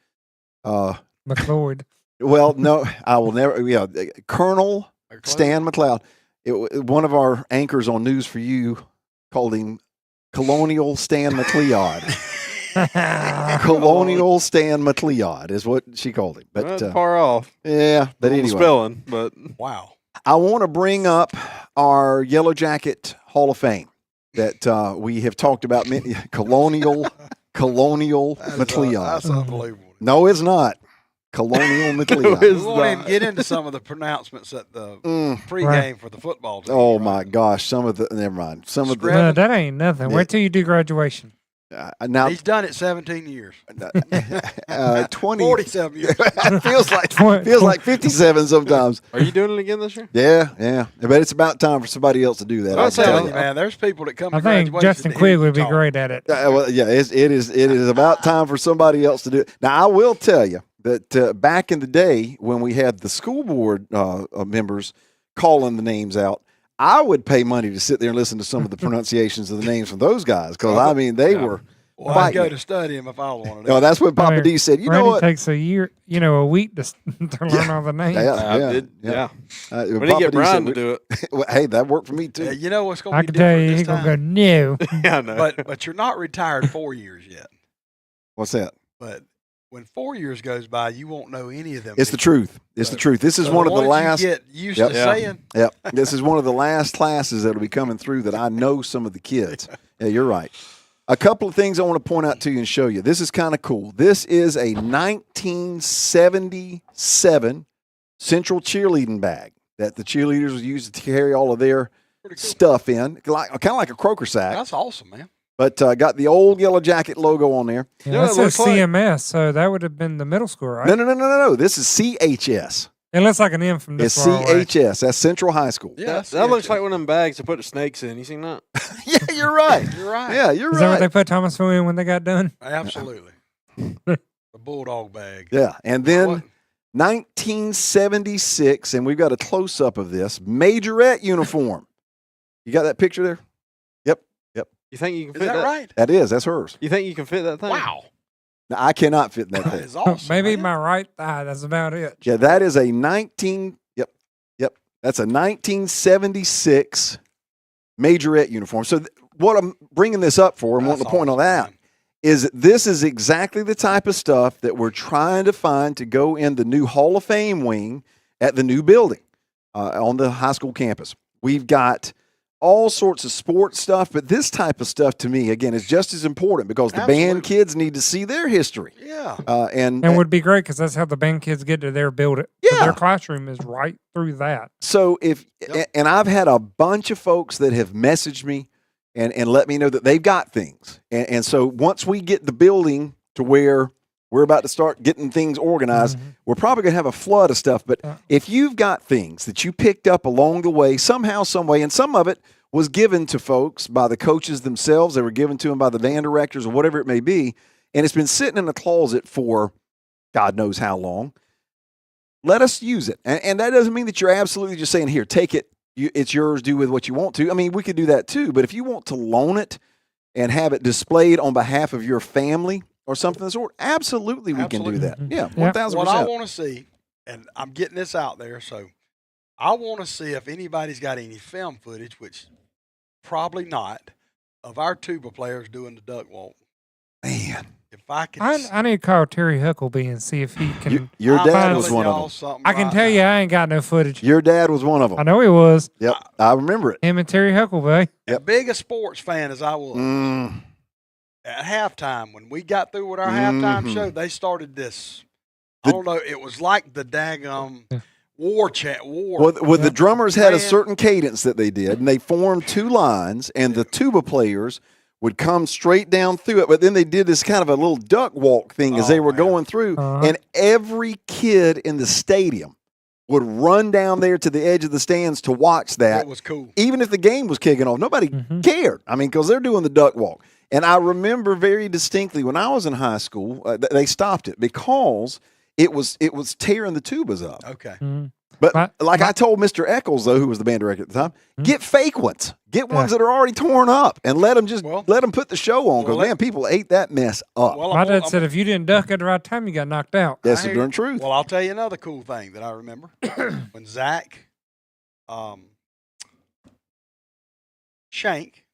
McLeod. Well, no, I will never. Yeah, Colonel Stan McLeod. One of our anchors on News for You called him Colonial Stan McLeod. Colonial Stan McLeod is what she called him. But That's far off. yeah, but On the anyway, spelling, but Wow. I want to bring up our Yellow Jacket Hall of Fame that we have talked about. Colonial McLeod. That's unbelievable. No, it's not. Colonial McLeod. We won't even get into some of the pronouncements at the pregame Right. for the football team. Oh right? my gosh! Never mind. Some of the No, that ain't nothing. Yeah. Wait till you do graduation. now He's done it 17 years. 20 47 years. feels like 57 sometimes. are you doing it again this year? Yeah. But it's about time for somebody else to do that. I'm I'll tell telling you. you, man, there's people that come I to think graduation Justin to hear Quigg you would be talk. great at it. Well, yeah, it is about time for somebody else to do it. Now, I will tell you that back in the day when we had the school board members calling the names out, I would pay money to sit there and listen to some of the pronunciations of the names from those guys because, I mean, they were Well, I'd go fighting. to study him if I wanted to. No, that's what Papa I mean, D said. You Randy know what? takes a year, a week to learn all the names. Yeah. When We didn't get Brian to do it. Well, hey, that worked for me too. Yeah, you know what's going I to be can tell different you, this he's gonna go time? no. Yeah, I know. But you're not retired 4 years yet. What's that? But when 4 years goes by, you won't know any of them. It's the people. truth. It's the truth. This is So one of the ones you last. get used Yep. to Yeah. saying. Yep. This is one of the last classes that'll be coming through that I know some of the kids. Yeah, you're right. A couple of things I want to point out to you and show you. This is kind of cool. This is a 1977 Central cheerleading bag that the cheerleaders used to carry all of their Pretty cool. stuff in, kind of like a croaker sack. That's awesome, man. But got the old Yellow Jacket logo on there. Yeah, Yeah, that it says looks like- CMS, so that would have been the middle school, right? No. This is CHS. It looks like an M from It's this far away. CHS. That's Central High School. Yeah, That looks like one of them bags to put the snakes in. You seen that? Yeah, you're right. You're right. Yeah, you're Is that what right. they put Thomasville in when they got done? Absolutely. The bulldog bag. Yeah, and then What? 1976, and we've got a close up of this majorette uniform. You got that picture there? You think you can Is fit that right? That's hers. You think you can fit that thing? Wow. Now, I cannot fit in that That thing. is awesome. Maybe man. my right thigh. That's about it. Yeah, that is a 19. Yep. That's a 1976 majorette uniform. So what I'm bringing this up for and wanting to point on that is that this is exactly the type of stuff that we're trying to find to go in the new Hall of Fame wing at the new building on the high school campus. We've got all sorts of sports stuff, but this type of stuff to me, again, is just as important because the Absolutely. band kids need to see their history. Yeah. And would be great because that's how the band kids get to their building. Yeah. Their classroom is right through that. so Yep. and I've had a bunch of folks that have messaged me and let me know that they've got things. And so once we get the building to where we're about to start getting things organized, we're probably going to have a flood of stuff. But Yeah. if you've got things that you picked up along the way, somehow, some way, and some of it was given to folks by the coaches themselves, they were given to them by the band directors or whatever it may be, and it's been sitting in a closet for God knows how long, let us use it. And that doesn't mean that you're absolutely just saying, here, take it. It's yours, do with what you want to. I mean, we could do that too, but if you want to loan it and have it displayed on behalf of your family or something of the sort, absolutely we can do that. Yeah, Yeah. 1,000%. What I want to see, and I'm getting this out there, so I want to see if anybody's got any film footage, which probably not, of our tuba players doing the duck walk. Man, If I could, I need to call Terry Huckleby and see if he can. your I'm dad telling was one of them. something I can right tell you, now. I ain't got no footage. Your dad was one of I them. know he was. Yep, I remember it. Him and Terry Huckleby. As big a sports fan as I was, Mm, at halftime, when we got through with our halftime Mhm. show, they started this. I don't know. It was like the daggum war. Well, the drummers had a Man. certain cadence that they did, and they formed two lines, and the tuba players would come straight down through it. But then they did this kind of a little duck walk thing as they Oh, were man. going through, and every kid in the stadium would run down there to the edge of the stands to watch that. It was cool. Even if the game was kicking off, nobody cared. I mean, because they're doing the duck walk. And I remember very distinctly when I was in high school, they stopped it because it was tearing the tubas up. Okay. But My- I told Mr. Eccles, though, who was the band director at the time, get fake ones. Get ones Yeah. that are already torn up and let them Well- put the show on. Because, well, man, people ate that mess up. Well, My I'm- dad I'm- said if you didn't duck at the right time, you got knocked out. That's I the hear darn you. truth. Well, I'll tell you another cool thing that I remember when Zach Shank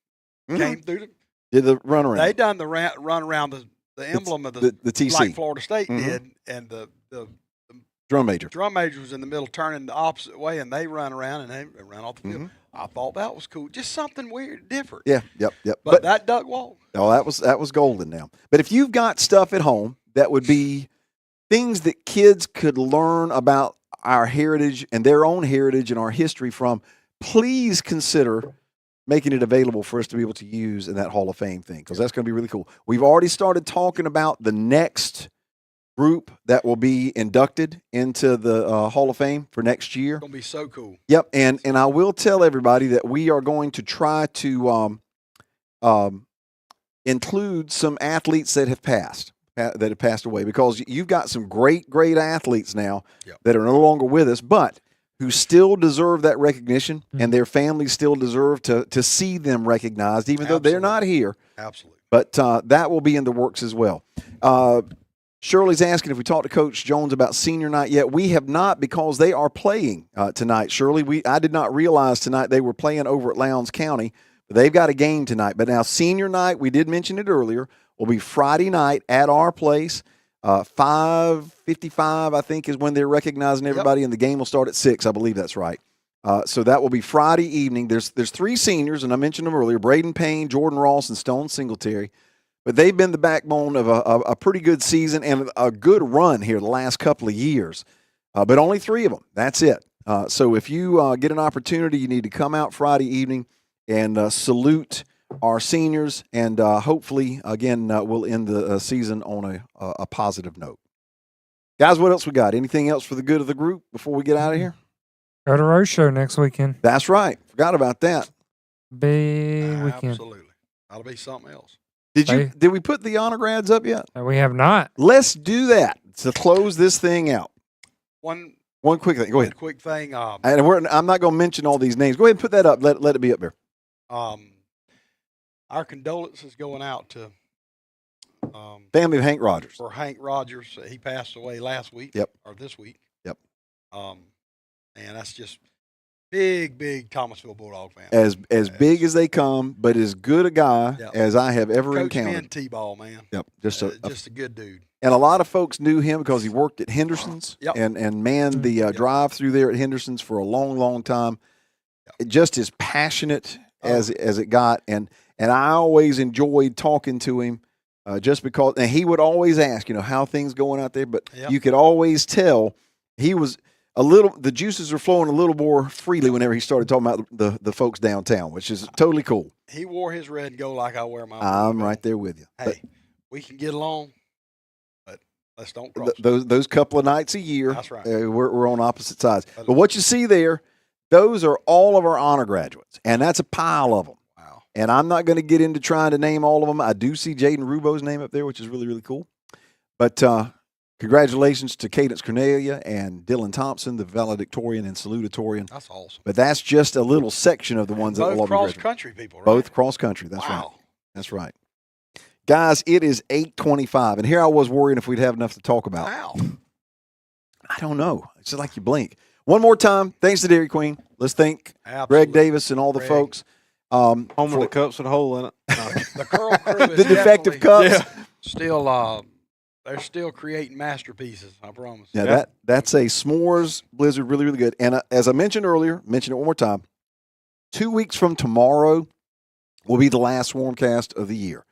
Mhm. came through. Did the run around. They done the run around the emblem of the TC, like Florida State Mhm. did, and the drum major. drum major was in the middle, turning the opposite way, and they run around and they ran off the field. Mhm. I thought that was cool, just something weird, different. Yeah, yep. But that duck walk, Oh, that was golden now. But if you've got stuff at home that would be things that kids could learn about our heritage and their own heritage and our history from, please consider making it available for us to be able to use in that Hall of Fame thing, because that's going to be really cool. We've already started talking about the next group that will be inducted into the Hall of Fame for next year. it's gonna be so cool. Yep, and I will tell everybody that we are going to try to include some athletes that have passed away, because you've got some great athletes now Yep. that are no longer with us, but who still deserve that recognition, and their families still deserve to see them recognized, even though they're not here. Absolutely. But that will be in the works as well. Shirley's asking if we talked to Coach Jones about senior night yet. We have not, because they are playing tonight. Shirley, I did not realize tonight they were playing over at Lowndes County. But they've got a game tonight. But now senior night, we did mention it earlier, will be Friday night at our place. 5:55, I think, is when they're recognizing everybody, and the game will start at 6. I believe that's right. So that will be Friday evening. There's 3 seniors, and I mentioned them earlier: Braden Payne, Jordan Ross, and Stone Singletary. But they've been the backbone of a pretty good season and a good run here the last couple of years. But only 3 of them. That's it. So if you get an opportunity, you need to come out Friday evening and salute our seniors, and hopefully, again, we'll end the season on a positive note. Guys, what else we got? Anything else for the good of the group before we get out of here? Go to Road Show next weekend. That's right. Forgot about that. Big weekend. Absolutely. That'll be something else. Did we put the honor grads up yet? We have not. Let's do that to close this thing out. One quick thing. Go ahead. quick thing. And I'm not going to mention all these names. Go ahead and put that up. Let it be up there. Our condolences going out to Family of Hank Rogers. for Hank Rogers. He passed away last week. Yep. Or this week. Yep. And that's just big Thomasville Bulldog fan. As big as they come, but as good a guy Yep. as I have ever Coach encountered. me in T-ball, man. Yep. Just a good dude. and a lot of folks knew him because he worked at Henderson's Yep. and manned the drive through there at Henderson's for a long time. Yep. Just as passionate as it got, and I always enjoyed talking to him, just because. And he would always ask, how things going out there, but Yep. you could always tell he was the juices are flowing a little more freely whenever he started talking about the folks downtown, which is totally cool. He wore his red and gold like I wear mine. I'm right there with you. Hey, we can get along, but let's don't cross. Those couple of nights a year, That's right. We're on opposite sides. But what you see there, those are all of our honor graduates, and that's a pile of them. Wow. And I'm not going to get into trying to name all of them. I do see Jaden Rubo's name up there, which is really cool. But congratulations to Cadence Cornelia and Dylan Thompson, the valedictorian and salutatorian. That's awesome. But that's just a little section of the ones that will Both all be cross graduating. country people, right? Both cross country. That's right. Wow. That's right. Guys, it is 8:25, and here I was worrying if we'd have enough to talk about. Wow. I don't know. It's just like you blink. One more time, thanks to Dairy Queen. Let's thank Absolutely. Greg Davis and all the Greg. folks. Home with the cups with a hole in it. No. The Curl Crew is The defective definitely cups. Yeah. still they're still creating masterpieces, I promise. Yeah, that's a s'mores blizzard, really good. And as I mentioned earlier, mention it one more time. 2 weeks from tomorrow will be the last Swarmcast of the year,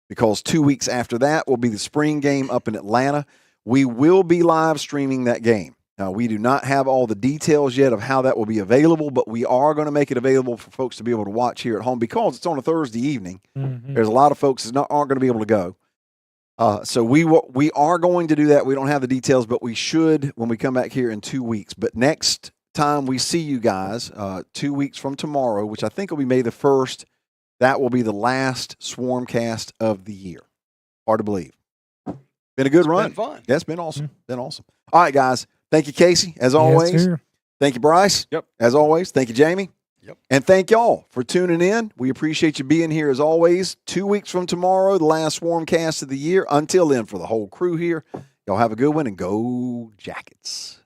because 2 weeks after that will be the spring game up in Atlanta. We will be live streaming that game. Now, we do not have all the details yet of how that will be available, but we are going to make it available for folks to be able to watch here at home because it's on a Thursday evening. Mhm. There's a lot of folks that aren't going to be able to go. So we are going to do that. We don't have the details, but we should when we come back here in 2 weeks. But next time we see you guys, 2 weeks from tomorrow, which I think will be May the 1st, that will be the last Swarmcast of the year. Hard to believe. Been a good run. Been fun. Yeah, it's been awesome. Been awesome. All right, guys. Thank you, Casey, as always. Yes, sir. Thank you, Bryce. Yep. As always. Thank you, Jamie. Yep. And thank y'all for tuning in. We appreciate you being here as always. 2 weeks from tomorrow, the last Swarmcast of the year. Until then, for the whole crew here, y'all have a good one and go Jackets.